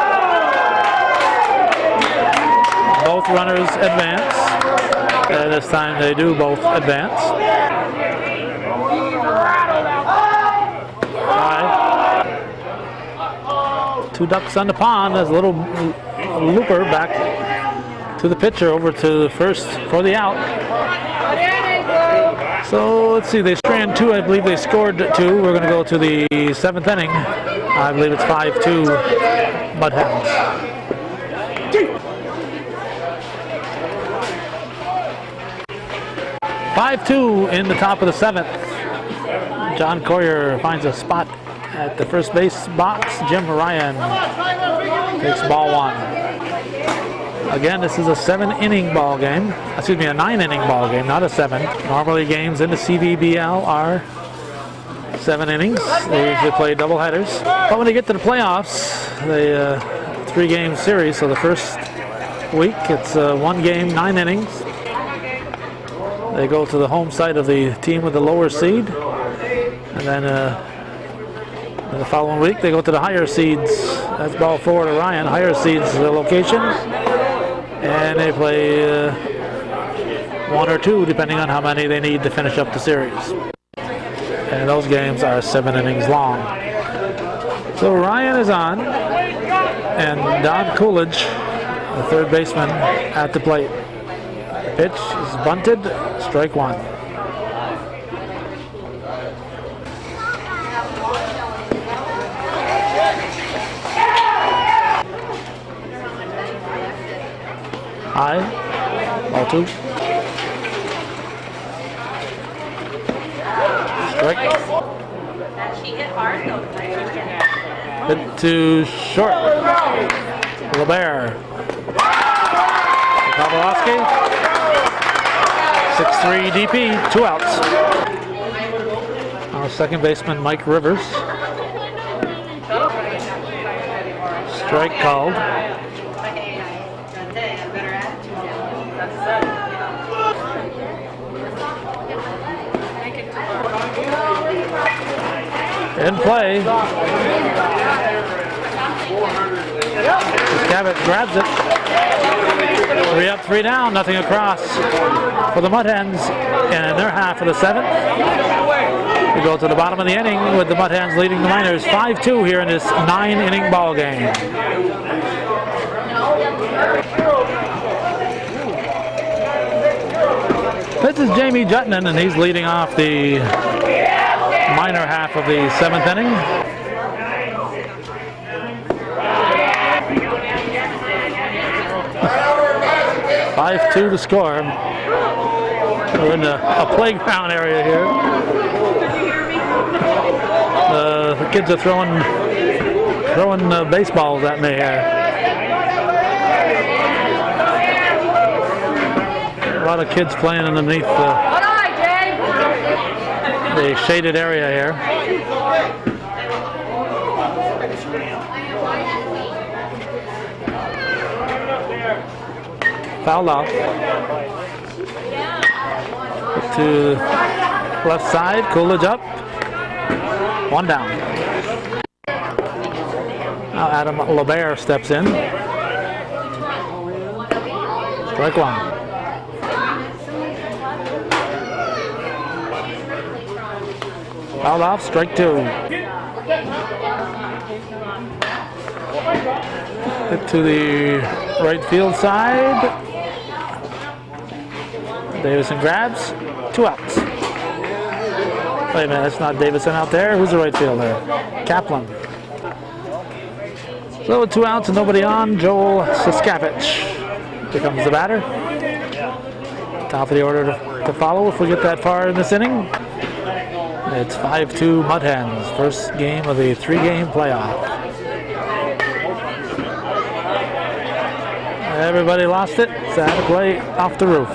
Both runners advance. And this time they do both advance. 5. 2 ducks on the pond. There's a little looper back to the pitcher over to first for the out. So let's see, they strand 2. I believe they scored 2. We're going to go to the 7th inning. I believe it's 5-2 Mud Hens. (5-2) in the top of the 7th. John Coyer finds a spot at the first base box. Jim Ryan takes ball 1. Again, this is a 7-inning ball game. Excuse me, a 9-inning ball game, not a 7. Normally games in the CVBL are 7 innings. They usually play double headers. But when they get to the playoffs, they 3-game series. So the first week, it's 1 game, 9 innings. They go to the home site of the team with the lower seed. And then the following week, they go to the higher seeds. That's ball 4 to Ryan. Higher seeds the location. And they play 1 or 2, depending on how many they need to finish up the series. And those games are 7 innings long. So Ryan is on. And Don Coolidge, the third baseman, at the plate. The pitch is bunted. Strike 1. High, ball 2. Strike. She hit hard though. Hit to short. LeBert. Pawlowski. 6-3 DP, 2 outs. Our second baseman, Mike Rivers. Strike called. In play. Cabot grabs it. 3 up, 3 down, nothing across for the Mud Hens in their half of the 7th. We go to the bottom of the inning with the Mud Hens leading the Miners 5-2 here in this 9-inning ball game. This is Jamie Jutnan, and he's leading off the minor half of the 7th inning. 5-2 to score. We're in a playground area here. The kids are throwing baseballs at me here. A lot of kids playing underneath the shaded area here. Fouled off. To left side, Coolidge up. 1 down. Now Adam LeBert steps in. Strike 1. Fouled off, strike 2. Hit to the right field side. Davison grabs. 2 outs. Wait a minute, that's not Davison out there. Who's the right fielder? Champlain. So with 2 outs and nobody on, Joel Siskavich becomes the batter. Top of the order to follow if we get that far in this inning. It's 5-2 Mud Hens, first game of the 3-game playoff. Everybody lost it. It's out of play off the roof.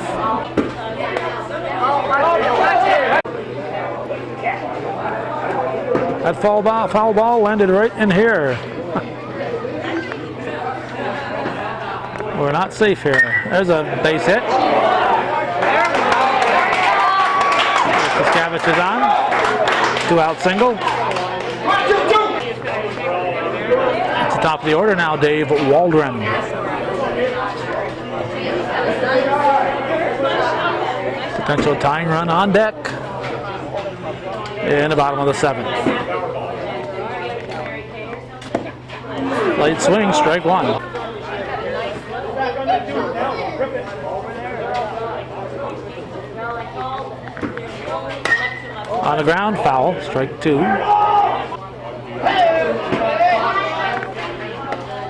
That foul ball landed right in here. We're not safe here. There's a base hit. Siskavich is on. 2 out single. top of the order now, Dave Waldron. Potential tying run on deck in the bottom of the 7th. Late swing, strike 1. On the ground, foul, strike 2.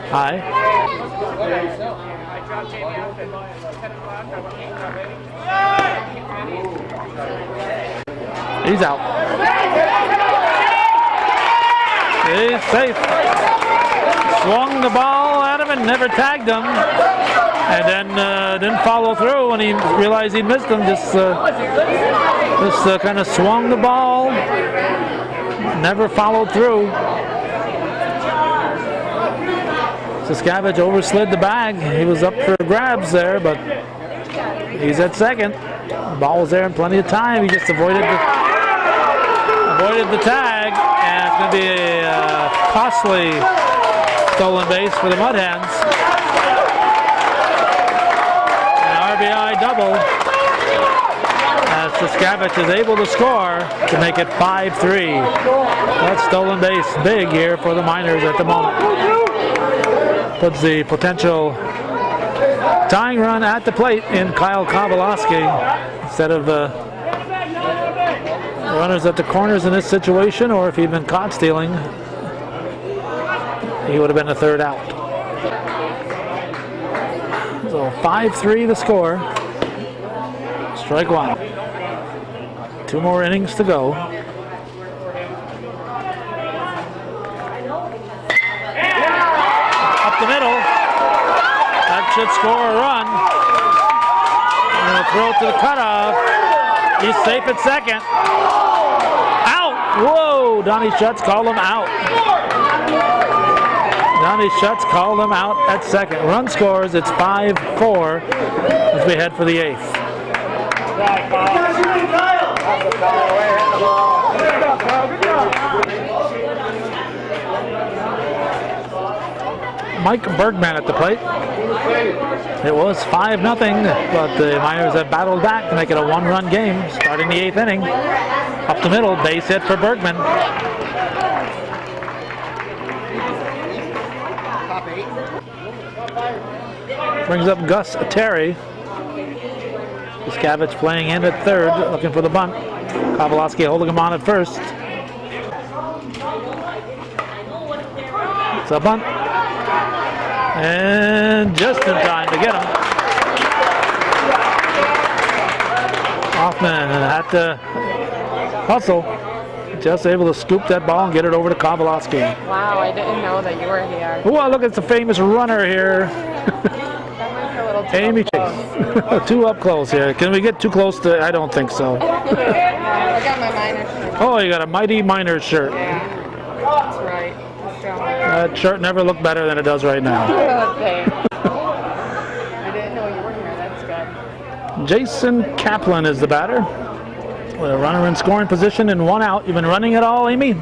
High. He's out. He's safe. Swung the ball at him and never tagged him. And then didn't follow through when he realized he missed him. Just kind of swung the ball. Never followed through. Saskavich overslid the bag. He was up for grabs there, but he's at second. The ball was there in plenty of time. He just avoided the tag, and it's going to be a costly stolen base for the Mud Hens. An RBI double, as Saskavich is able to score to make it 5-3. That's stolen base big here for the Miners at the moment. Puts the potential tying run at the plate in Kyle Kowalski instead of runners at the corners in this situation, or if he'd been caught stealing, he would have been the third out. So 5-3 the score. Strike 1. 2 more innings to go. Up the middle. That should score a run. And he'll throw it to the cutoff. He's safe at second. Out! Whoa! Donnie Schutz called him out. Donnie Schutz called him out at second. Run scores, it's 5-4 as we head for the 8th. Mike Bergman at the plate. It was 5-0, but the Miners have battled back to make it a 1-run game starting the 8th inning. Up the middle, base hit for Bergman. Brings up Gus Terry. Saskavich playing in at third, looking for the bunt. Kowalski holding him on at first. It's a bunt. And just in time to get him. Hoffman had to hustle. Just able to scoop that ball and get it over to Kowalski. Wow, I didn't know that you were here. Oh, look, it's a famous runner here. That might be a little too Amy close. Chase. Too up close here. Can we get too close to? I don't think so. I got my Miners shirt. Oh, you got a mighty Miners shirt. Yeah, that's right. That shirt never looked better than it does right now. Okay. I didn't know you were here. That's good. Jason Champlain is the batter. With a runner in scoring position and 1 out. You've been running it all, Amy?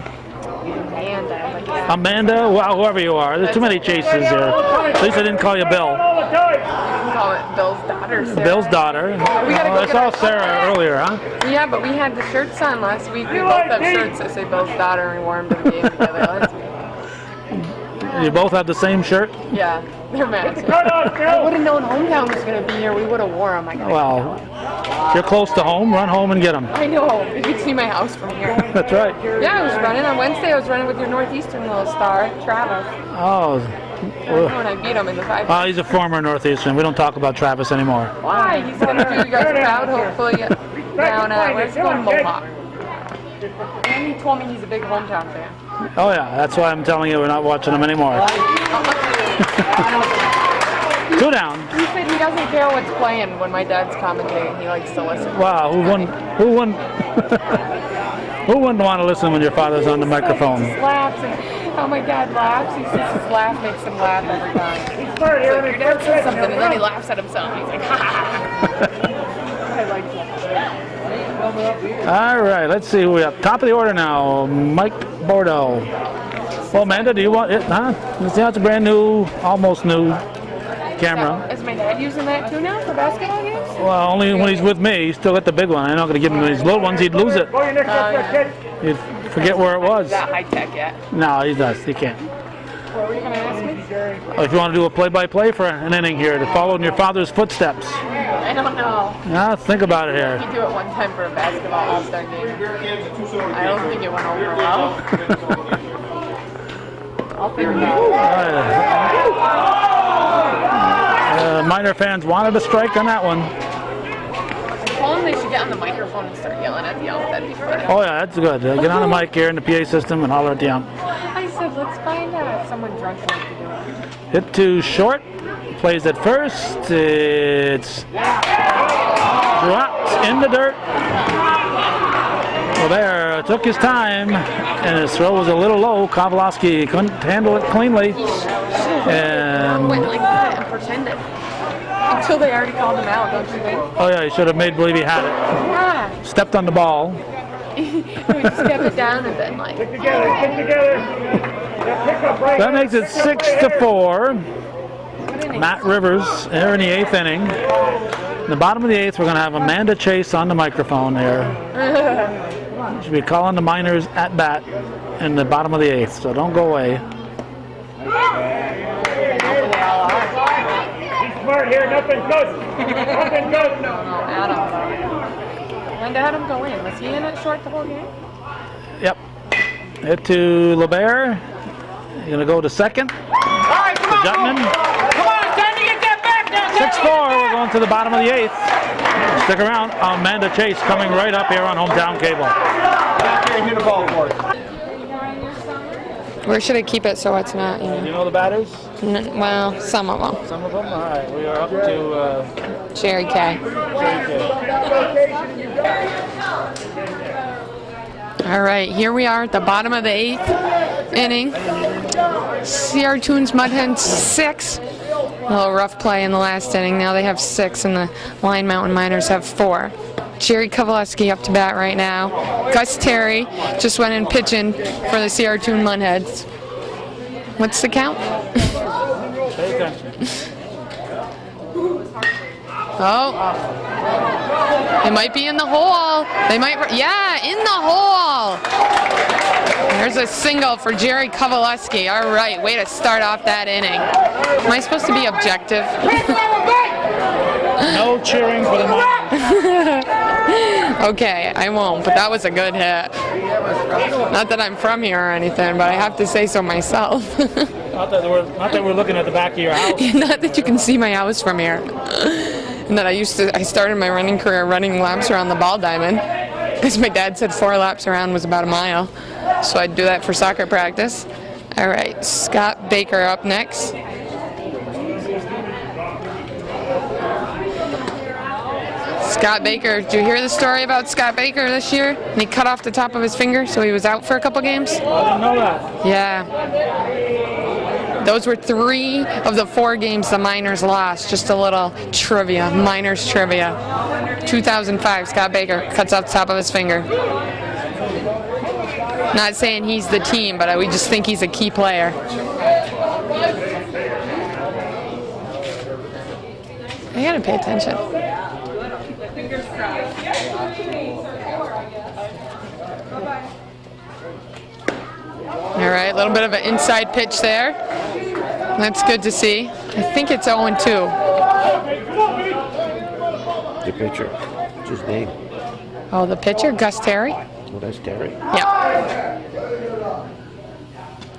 Amanda, well, whoever you are. There's too many chases here. At least I didn't call you Bill. Call it Bill's daughter, Sarah. Bill's daughter. I saw Sarah earlier, huh? Yeah, but we had the shirts on last week. We both have shirts that say Bill's daughter, and we wore them to the game together last week. You both have the same shirt? Yeah, they're matching. I would have known Hometown was going to be here. We would have wore them. Well, you're close to home. Run home and get them. I know. You can see my house from here. That's right. Yeah, I was running on Wednesday. I was running with your Northeastern little star, Travis. Oh. When I beat him in the 5. Well, he's a former Northeastern. We don't talk about Travis anymore. Why? He's going to do you guys proud, hopefully, down at, where's he going, Mohawk. And he told me he's a big Hometown fan. Oh, yeah. That's why I'm telling you we're not watching him anymore. 2 down. He said he doesn't care what's playing when my dad's commentating. He likes to listen. Wow, who wouldn't who wouldn't want to listen when your father's on the microphone? He laughs and, oh my dad laughs. He says his laugh makes him laugh every time. He's like, your dad says something and then he laughs at himself. He's like, ha ha ha. I like that. All right, let's see who we have. Top of the order now, Mike Bordeaux. Well, Amanda, do you want it? Huh? See, that's a brand new, almost new camera. Is my dad using that too now for basketball games? Well, only when he's with me. He's still got the big one. I'm not going to give him these little ones. He'd lose it. Go your next up there, kid. He'd forget where it was. Not high tech yet. No, he does. He can't. What were you going to ask me? If you want to do a play-by-play for an inning here, to follow in your father's footsteps. I don't know. Now, think about it here. You do it one time for a basketball all-star game. I don't think it went over well. I'll figure it out. Minor fans wanted a strike on that one. I told them they should get on the microphone and start yelling at the ump. That'd be fun. Oh yeah, that's good. Get on the mic here in the PA system and holler at the ump. I said, let's find out if someone drunk enough to do it. Hit to short. Plays at first. It's dropped in the dirt. Well, there took his time, and his throw was a little low. Kowalski couldn't handle it cleanly, and Went like that and pretended. Until they already called him out, don't you think? oh yeah, he should have made believe he had it. Yeah. Stepped on the ball. We just kept it down and then like. Stick together. Yeah, pick up right. That makes it 6-4. Matt Rivers here in the 8th inning. In the bottom of the 8th, we're going to have Amanda Chase on the microphone here. She'll be calling the Miners at bat in the bottom of the 8th, so don't go away. He's smart here. Nothing good. Nothing good. No, Adam. When did Adam go in? Was he in at short the whole game? Yep. Hit to LeBert. You're going to go to second. Jutman. Come on, time to get that back now. 6-4. We're going to the bottom of the 8th. Stick around. Amanda Chase coming right up here on Hometown Cable. Hit the ball for us. Where should I keep it so it's not, Do you know the batters? well, some of them. Some of them? All right. We are up to Jerry K. All right, here we are at the bottom of the 8th inning. CR Tunes Mud Hens 6. A little rough play in the last inning. Now they have 6, and the Lyon Mountain Miners have 4. Jerry Kowalski up to bat right now. Gus Terry just went in pitching for the CR Tune Mudheads. What's the count? Pay attention. Oh. It might be in the hole. They might, yeah, in the hole. There's a single for Jerry Kowalski. All right, way to start off that inning. Am I supposed to be objective? No cheering for the Miners. Okay, I won't, but that was a good hit. Not that I'm from here or anything, but I have to say so myself. Not that we're looking at the back of your house. Not that you can see my house from here. And that I started my running career running laps around the ball diamond. As my dad said, 4 laps around was about a mile. So I'd do that for soccer practice. All right, Scott Baker up next. Scott Baker, did you hear the story about Scott Baker this year? And he cut off the top of his finger, so he was out for a couple games? I didn't know that. Yeah. Those were 3 of the 4 games the Miners lost. Just a little trivia, Miners trivia. 2005, Scott Baker cuts off the top of his finger. Not saying he's the team, but we just think he's a key player. I gotta pay attention. All right, a little bit of an inside pitch there. That's good to see. I think it's 0-2. The pitcher. What's his name? Oh, the pitcher, Gus Terry? Oh, that's Terry. Yeah.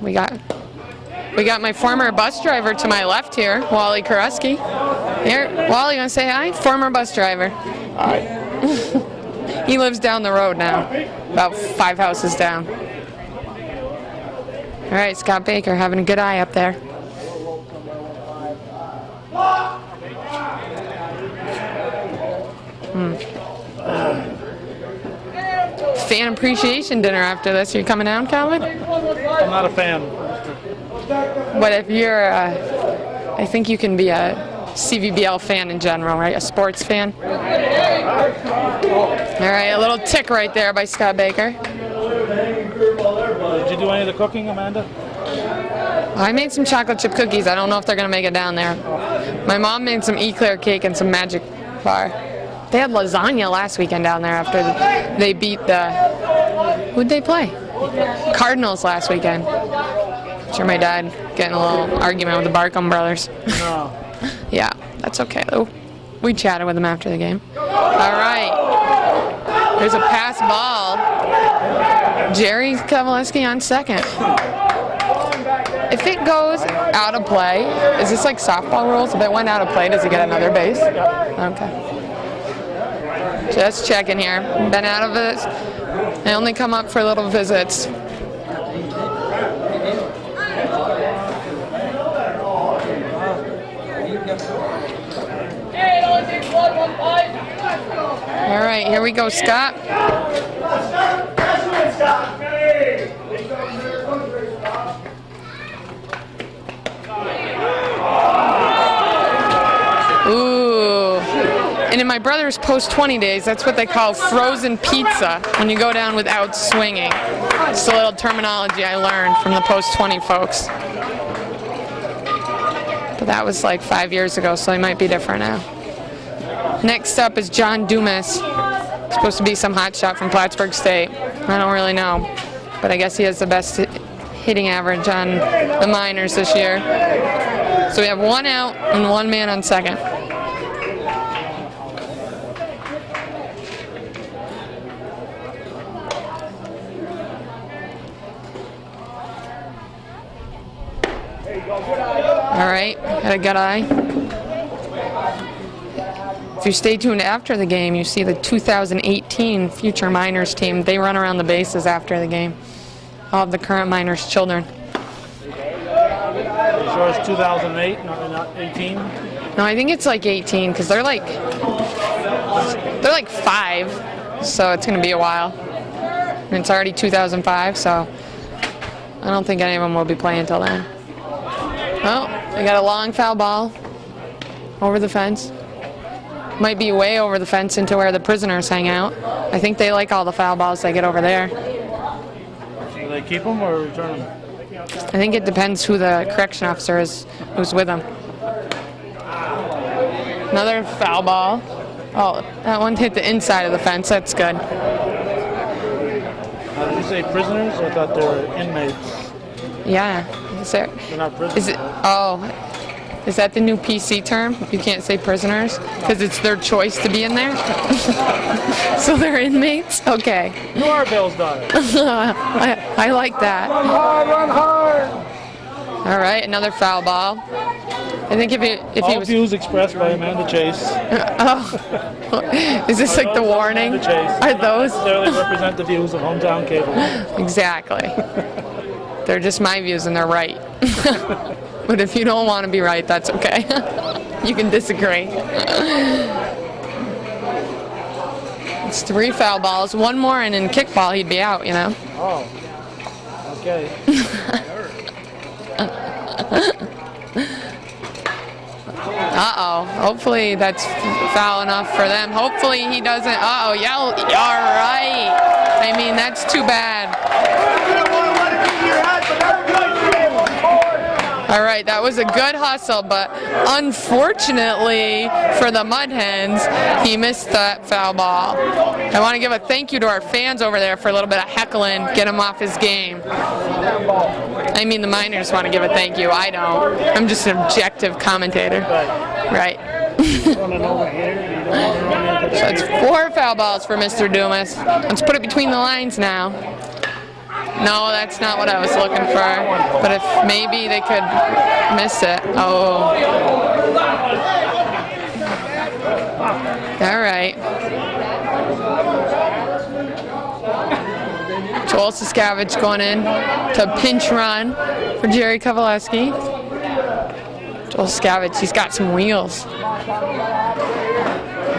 We got my former bus driver to my left here, Wally Koreski. Here, Wally, you want to say hi? Former bus driver. Hi. He lives down the road now, about 5 houses down. All right, Scott Baker having a good eye up there. Fan appreciation dinner after this. Are you coming down, Calvin? I'm not a fan. But if you're, I think you can be a CVBL fan in general, right? A sports fan. All right, a little tick right there by Scott Baker. Did you do any of the cooking, Amanda? I made some chocolate chip cookies. I don't know if they're going to make it down there. My mom made some eclair cake and some magic bar. They had lasagna last weekend down there after they beat the... Who'd they play? Cardinals last weekend. I'm sure my dad getting a little argument with the Barkham brothers. No. Yeah, that's okay though. We chatted with them after the game. All right. There's a pass ball. Jerry Kovaleski on second. If it goes out of play, is this like softball rules? If it went out of play, does he get another base? Okay. Just checking here. Been out of it. They only come up for little visits. All right, here we go, Scott. Ooh. And in my brother's post-20 days, that's what they call frozen pizza when you go down without swinging. It's a little terminology I learned from the post-20 folks. But that was like 5 years ago, so they might be different now. Next up is John Dumas. Supposed to be some hot shot from Plattsburgh State. I don't really know, but I guess he has the best hitting average on the minors this year. So we have one out and one man on second. All right, had a good eye. If you stay tuned after the game, you see the 2018 future minors team. They run around the bases after the game. All of the current minors' children. Are you sure it's 2008, not 18? No, I think it's like 18 because they're like 5, so it's going to be a while. And it's already 2005, so I don't think any of them will be playing until then. Oh, they got a long foul ball over the fence. Might be way over the fence into where the prisoners hang out. I think they like all the foul balls they get over there. Do they keep them or return them? I think it depends who the correction officer is who's with them. Another foul ball. Oh, that one hit the inside of the fence. That's good. Did you say prisoners? I thought they were inmates. Yeah. They're not prisoners. Is that the new PC term? You can't say prisoners because it's their choice to be in there? So they're inmates? Okay. You are Bill's daughter. I like that. Run hard, run hard. All right, another foul ball. I think if he All was... views expressed by Amanda Chase. Oh. Is this like the warning? Amanda Chase. Are those? Necessarily represent the views of hometown cable. Exactly. They're just my views and they're right. But if you don't want to be right, that's okay. You can disagree. It's 3 foul balls. One more and in kickball he'd be out, you know. Oh. Okay. Uh-oh. Hopefully that's foul enough for them. Hopefully he doesn't. Uh-oh. Yeah, all right. I mean, that's too bad. All right, that was a good hustle, but unfortunately for the Mud Hens, he missed that foul ball. I want to give a thank you to our fans over there for a little bit of heckling, get him off his game. I mean, the minors want to give a thank you. I don't. I'm just an objective commentator. Right. So it's 4 foul balls for Mr. Dumas. Let's put it between the lines now. No, that's not what I was looking for. But if maybe they could miss it. Oh. All right. Joel Siskavich going in to pinch run for Jerry Kovaleski. Joel Siskavich, he's got some wheels.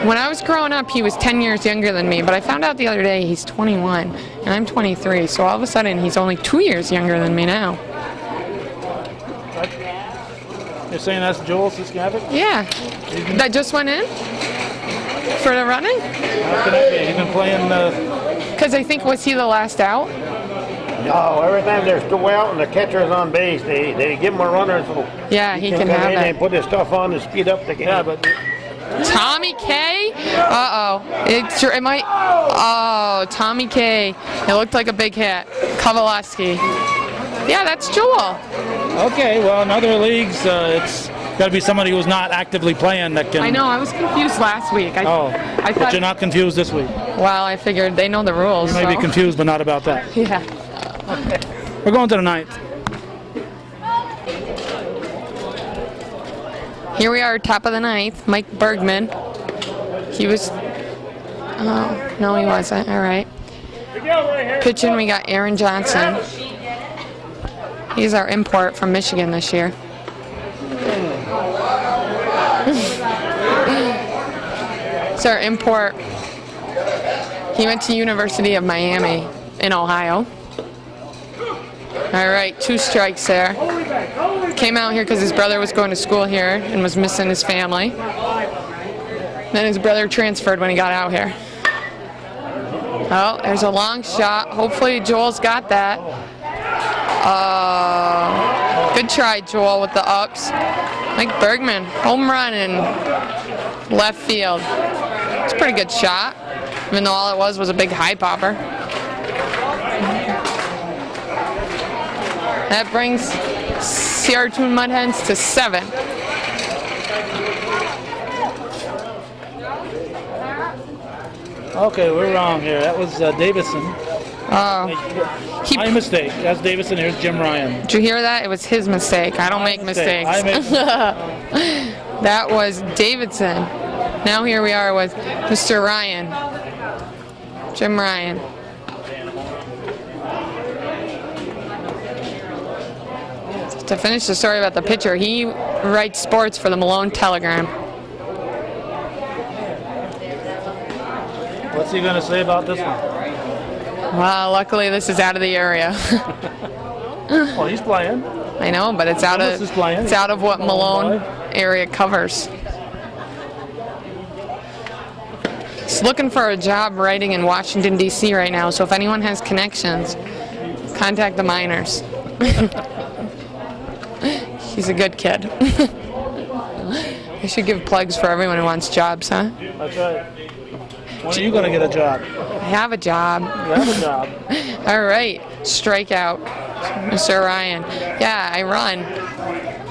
When I was growing up, he was 10 years younger than me, but I found out the other day he's 21, and I'm 23, so all of a sudden he's only 2 years younger than me now. You're saying that's Joel Siskavich? Yeah. That just went in? For the running? How can that be? He's been playing Because I think, was he the last out? No, every time they're still out and the catcher's on base, they give him a runner so Yeah, he can come have in it. and put his stuff on to speed up the game. Yeah, but Tommy K? Uh-oh. It might... Oh, Tommy K. It looked like a big hit. Kovaleski. Yeah, that's Joel. okay. Well, in other leagues, it's got to be somebody who's not actively playing that can. I know, I was confused last week. I But thought... you're not confused this week. Well, I figured they know the rules. You may be so- confused, but not about that. Yeah. We're going to the ninth. Here we are, top of the ninth. Mike Bergman. He was... Oh, no, he wasn't. All right. Pitching, we got Aaron Johnson. He's our import from Michigan this year. It's our import. He went to University of Miami in Ohio. All right, 2 strikes there. Came out here because his brother was going to school here and was missing his family. Then his brother transferred when he got out here. Oh, there's a long shot. Hopefully Joel's got that. Good try, Joel, with the ups. Mike Bergman, home run in left field. It's a pretty good shot, even though all it was a big high popper. That brings CR2 Mud Hens to 7. Okay, we're wrong here. That was Davison. Oh, My mistake. That's Davison. Here's Jim Ryan. did you hear that? It was his mistake. I don't make mistakes. I make That was Davidson. Now here we are with Mr. Ryan. Jim Ryan. To finish the story about the pitcher, he writes sports for the Malone Telegram. What's he going to say about this one? Well, luckily this is out of the area. Well, he's playing. I know, but it's out of Thomas is playing. it's out of what Malone Boy. area covers. He's looking for a job writing in Washington, D.C. right now, so if anyone has connections, contact the miners. He's a good kid. I should give plugs for everyone who wants jobs, huh? That's right. When are you going to get a job? I have a job. You have a job. All right, strikeout, Mr. Ryan. Yeah, I run.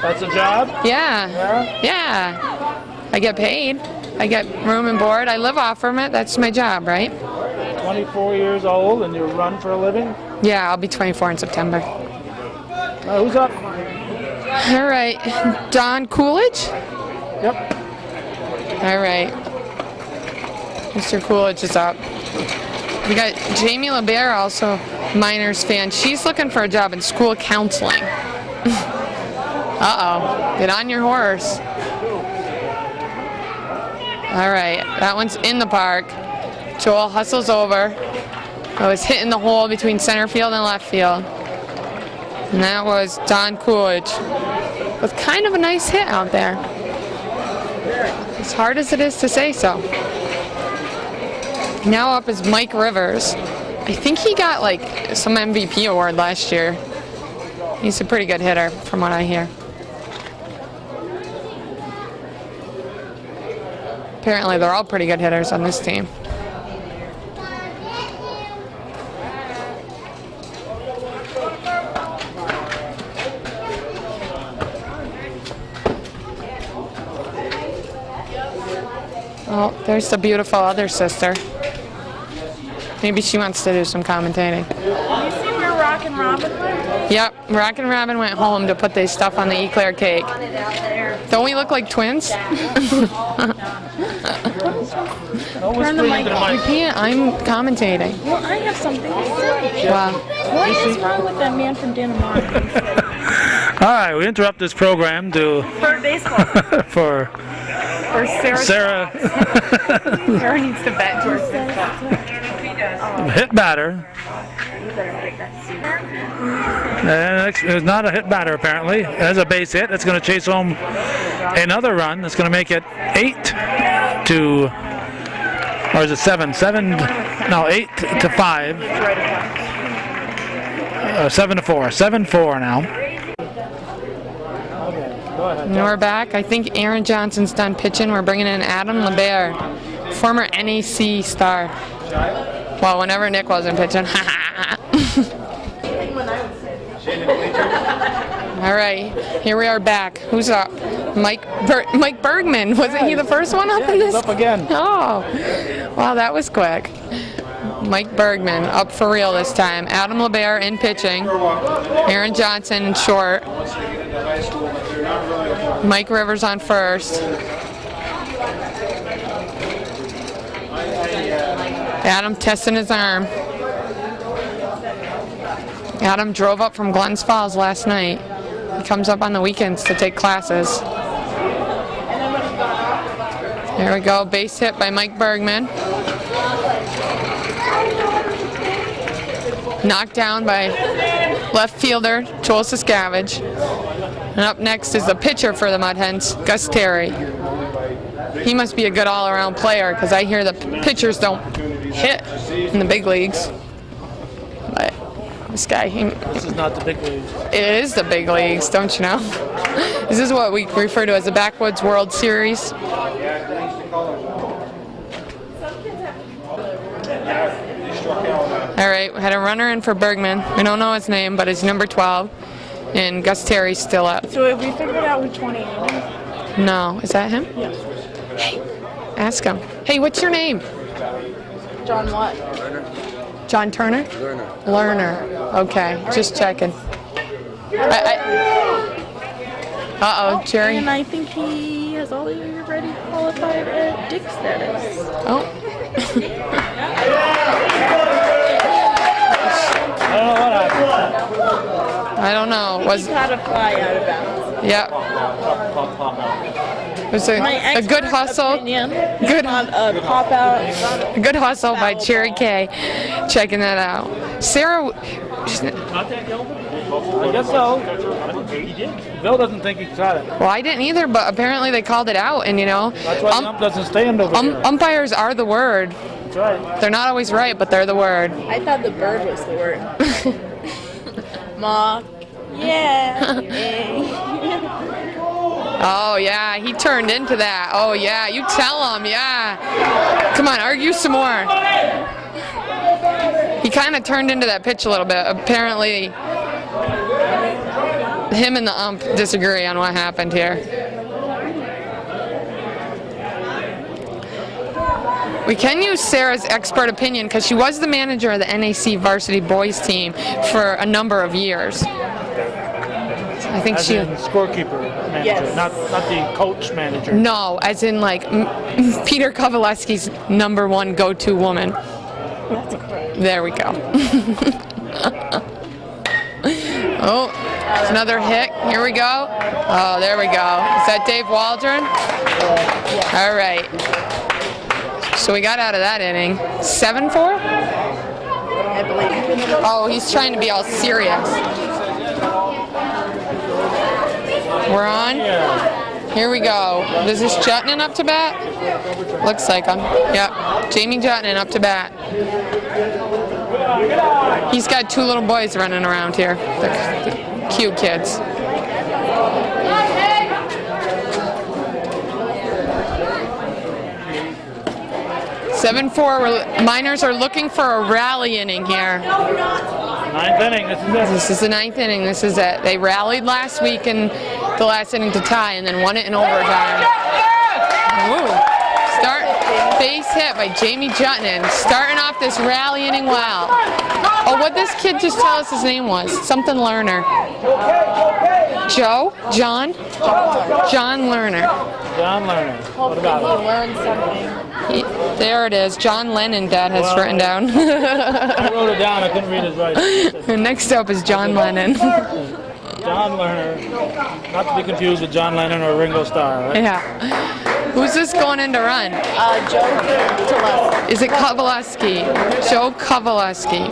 That's a job? Yeah. Yeah. I get paid. I get room and board. I live off from it. That's my job, right? 24 years old and you run for a living? Yeah, I'll be 24 in September. Who's up? All right, Don Coolidge? Yep. All right. Mr. Coolidge is up. We got Jamie LeBear, also Miners fan. She's looking for a job in school counseling. Uh-oh. Get on your horse. All right, that one's in the park. Joel hustles over. It was hitting the hole between center field and left field. And that was Don Coolidge with kind of a nice hit out there. As hard as it is to say so. Now up is Mike Rivers. I think he got like some MVP award last year. He's a pretty good hitter from what I hear. Apparently they're all pretty good hitters on this team. Oh, there's the beautiful other sister. Maybe she wants to do some commentating. You see where Rock and Robin went? Yep, Rock and Robin went home to put their stuff on the eclair cake. Don't we look like twins? Turn the mic You can't, I'm commentating. Well, I have something to say. Wow. What is wrong with that man from Denmark? All right, we interrupt this program to For baseball. for Or Sarah. Sarah Sarah needs to bet towards this. hit batter. And it's not a hit batter apparently. That's a base hit. That's going to chase home another run. That's going to make it 8 to, or is it 7? 8 to 5. 7-4. 7-4 now. And we're back. I think Aaron Johnson's done pitching. We're bringing in Adam LeBaire, former NAC star. Well, whenever Nick wasn't pitching. All right, here we are back. Who's up? Mike Bergman. Wasn't he the first one up in this? He's up again. Oh, wow, that was quick. Mike Bergman up for real this time. Adam LeBaire in pitching. Aaron Johnson in short. Mike Rivers on first. Adam testing his arm. Adam drove up from Glens Falls last night. He comes up on the weekends to take classes. There we go, base hit by Mike Bergman. Knocked down by left fielder Joel Siskavage. And up next is the pitcher for the Mud Hens, Gus Terry. He must be a good all-around player because I hear the pitchers don't hit in the big leagues. But this guy, This is not the big leagues. it is the big leagues, don't you know? This is what we refer to as the Backwoods World Series. All right, we had a runner in for Bergman. We don't know his name, but it's number 12. And Gus Terry's still up. So have we figured out which one he is? No, is that him? Yes. Hey, ask him. Hey, what's your name? John what? John Turner? Lerner. Okay, just checking. Uh-oh, Jerry. And I think he has already qualified at Dick status. Oh. I don't know. He had a fly out of bounds. Yep. It was a good hustle. Good pop out. Good hustle by Jerry K. Checking that out. Sarah. I guess so. Bill doesn't think he caught it. Well, I didn't either, but apparently they called it out, and you know. That's why the ump doesn't stand over here. Umpires are the word. That's right. They're not always right, but they're the word. I thought the bird was the word. Ma. Yeah. Oh, yeah, he turned into that. Oh, yeah, you tell him, yeah. Come on, argue some more. He kind of turned into that pitch a little bit. Apparently, him and the ump disagree on what happened here. We can use Sarah's expert opinion because she was the manager of the NAC varsity boys team for a number of years. I think As in scorekeeper manager, Yes. not the coach manager. No, as in like Peter Kovaleski's #1 go-to woman. That's correct. There we go. Oh, it's another hit. Here we go. Oh, there we go. Is that Dave Waldron? All right. So we got out of that inning. 7-4? I believe. Oh, he's trying to be all serious. We're on. Here we go. Is this Jutnan up to bat? Looks like him. Yep. Jamie Jutnan up to bat. He's got two little boys running around here. The cute kids. Miners are looking for a rally inning here. Ninth inning, this is it. This is the 9th inning. This is it. They rallied last week in the last inning to tie and then won it in overtime. Ooh. Base hit by Jamie Jutnan. Starting off this rally inning well. Oh, what'd this kid just tell us his name was? Something Lerner. Joe? John? John Lerner. John Lerner. What about Hopefully he learned something. There it is. John Lennon, Dad has written down. I wrote it down. I couldn't read his writing. Next up is John Lennon. John Lerner. Not to be confused with John Lennon or Ringo Starr, right? Yeah. Who's this going in to run? Joe Kovaleski. Is it Kovaleski? Joe Kovaleski.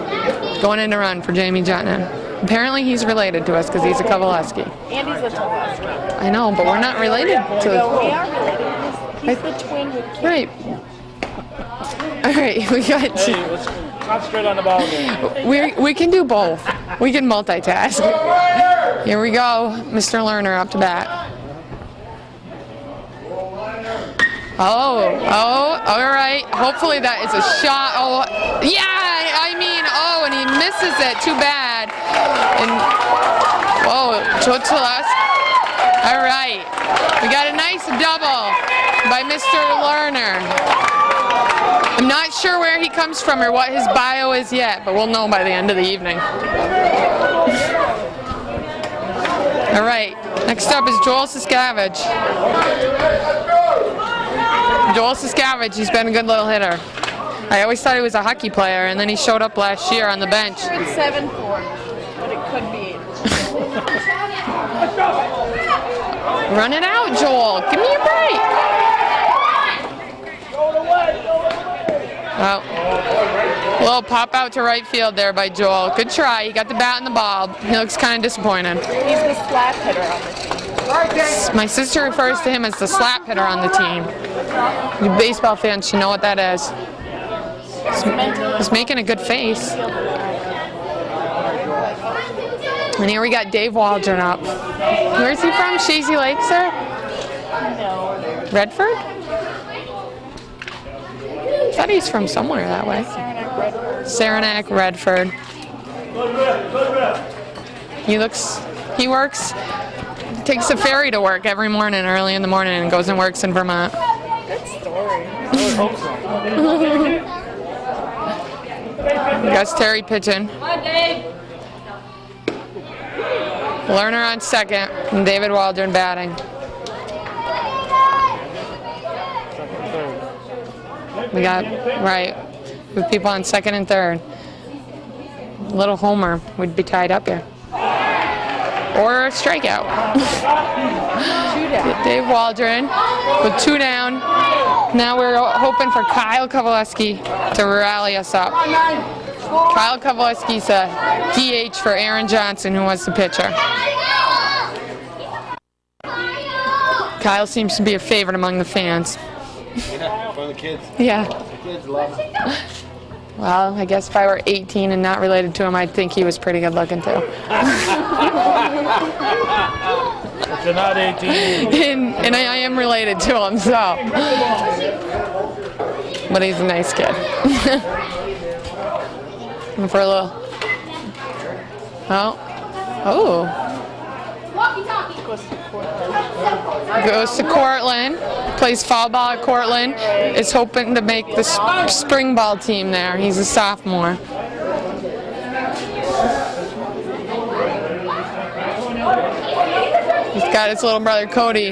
Going in to run for Jamie Jutnan. Apparently he's related to us because he's a Kovaleski. And he's a Kovaleski. I know, but we're not related No, to... we are related. He's the twin with Kim. Right. All right, we got... Hey, let's concentrate on the ball game. We can do both. We can multitask. Here we go, Mr. Lerner up to bat. Oh, all right. Hopefully that is a shot. Oh, yeah, I mean, oh, and he misses it. Too bad. And, whoa, Chotelas. All right. We got a nice double by Mr. Lerner. I'm not sure where he comes from or what his bio is yet, but we'll know by the end of the evening. All right, next up is Joel Siskavage. Joel Siskavage, he's been a good little hitter. I always thought he was a hockey player, and then he showed up last year on the bench. It's 7-4, but it could be. Run it out, Joel. Give me a break. Oh, a little pop out to right field there by Joel. Good try. He got the bat and the ball. He looks kind of disappointed. He's the slap hitter on the team. My sister refers to him as the slap hitter on the team. You baseball fans should know what that is. He's making a good face. And here we got Dave Waldron up. Where's he from? Shazy Lake, sir? No. Redford? I thought he's from somewhere that way. Saranac, Redford. He works, takes the ferry to work every morning, early in the morning, and goes and works in Vermont. Good story. Gus Terry pitching. Lerner on second, and David Waldron batting. We got, right, with people on second and third. Little homer would be tied up here. Or a strikeout. Dave Waldron with 2 down. Now we're hoping for Kyle Kowaleski to rally us up. Kyle Kowaleski's a DH for Aaron Johnson, who was the pitcher. Kyle seems to be a favorite among the fans. Yeah, for the kids. Yeah. The kids love it. Well, I guess if I were 18 and not related to him, I'd think he was pretty good looking too. But you're not 18. And I am related to him, so. But he's a nice kid. And for a little. Oh. Goes to Cortland, plays fall ball at Cortland, is hoping to make the spring ball team there. He's a sophomore. He's got his little brother Cody.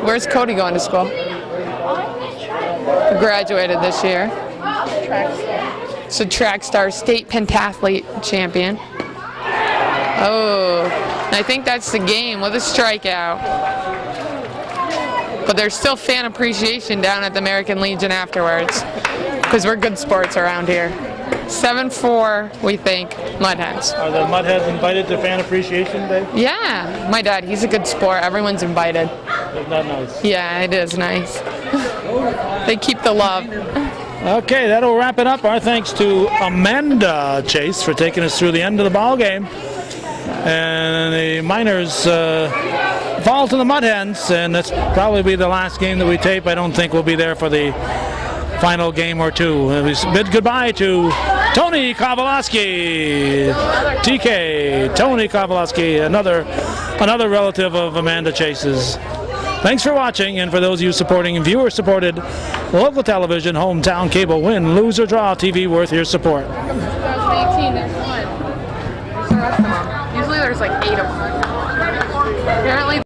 Where's Cody going to school? He graduated this year. So track star, state pentathlete champion. Oh, I think that's the game with a strikeout. But there's still fan appreciation down at the American Legion afterwards, because we're good sports around here. 7-4, we think, Mud Hens. Are the Mud Hens invited to fan appreciation day? Yeah, my dad, he's a good sport. Everyone's invited. Isn't that nice? Yeah, it is nice. They keep the love. Okay, that'll wrap it up. Our thanks to Amanda Chase for taking us through the end of the ball game. And the Miners fall to the Mud Hens, and that's probably be the last game that we tape. I don't think we'll be there for the final game or two. We bid goodbye to Tony Kowaleski, TK, Tony Kowaleski, another relative of Amanda Chase's. Thanks for watching, and for those of you supporting viewer-supported local television, hometown cable, win, lose, or draw TV worth your support. 2018, there's one. There's the rest of them. Usually there's like 8 of them. Apparently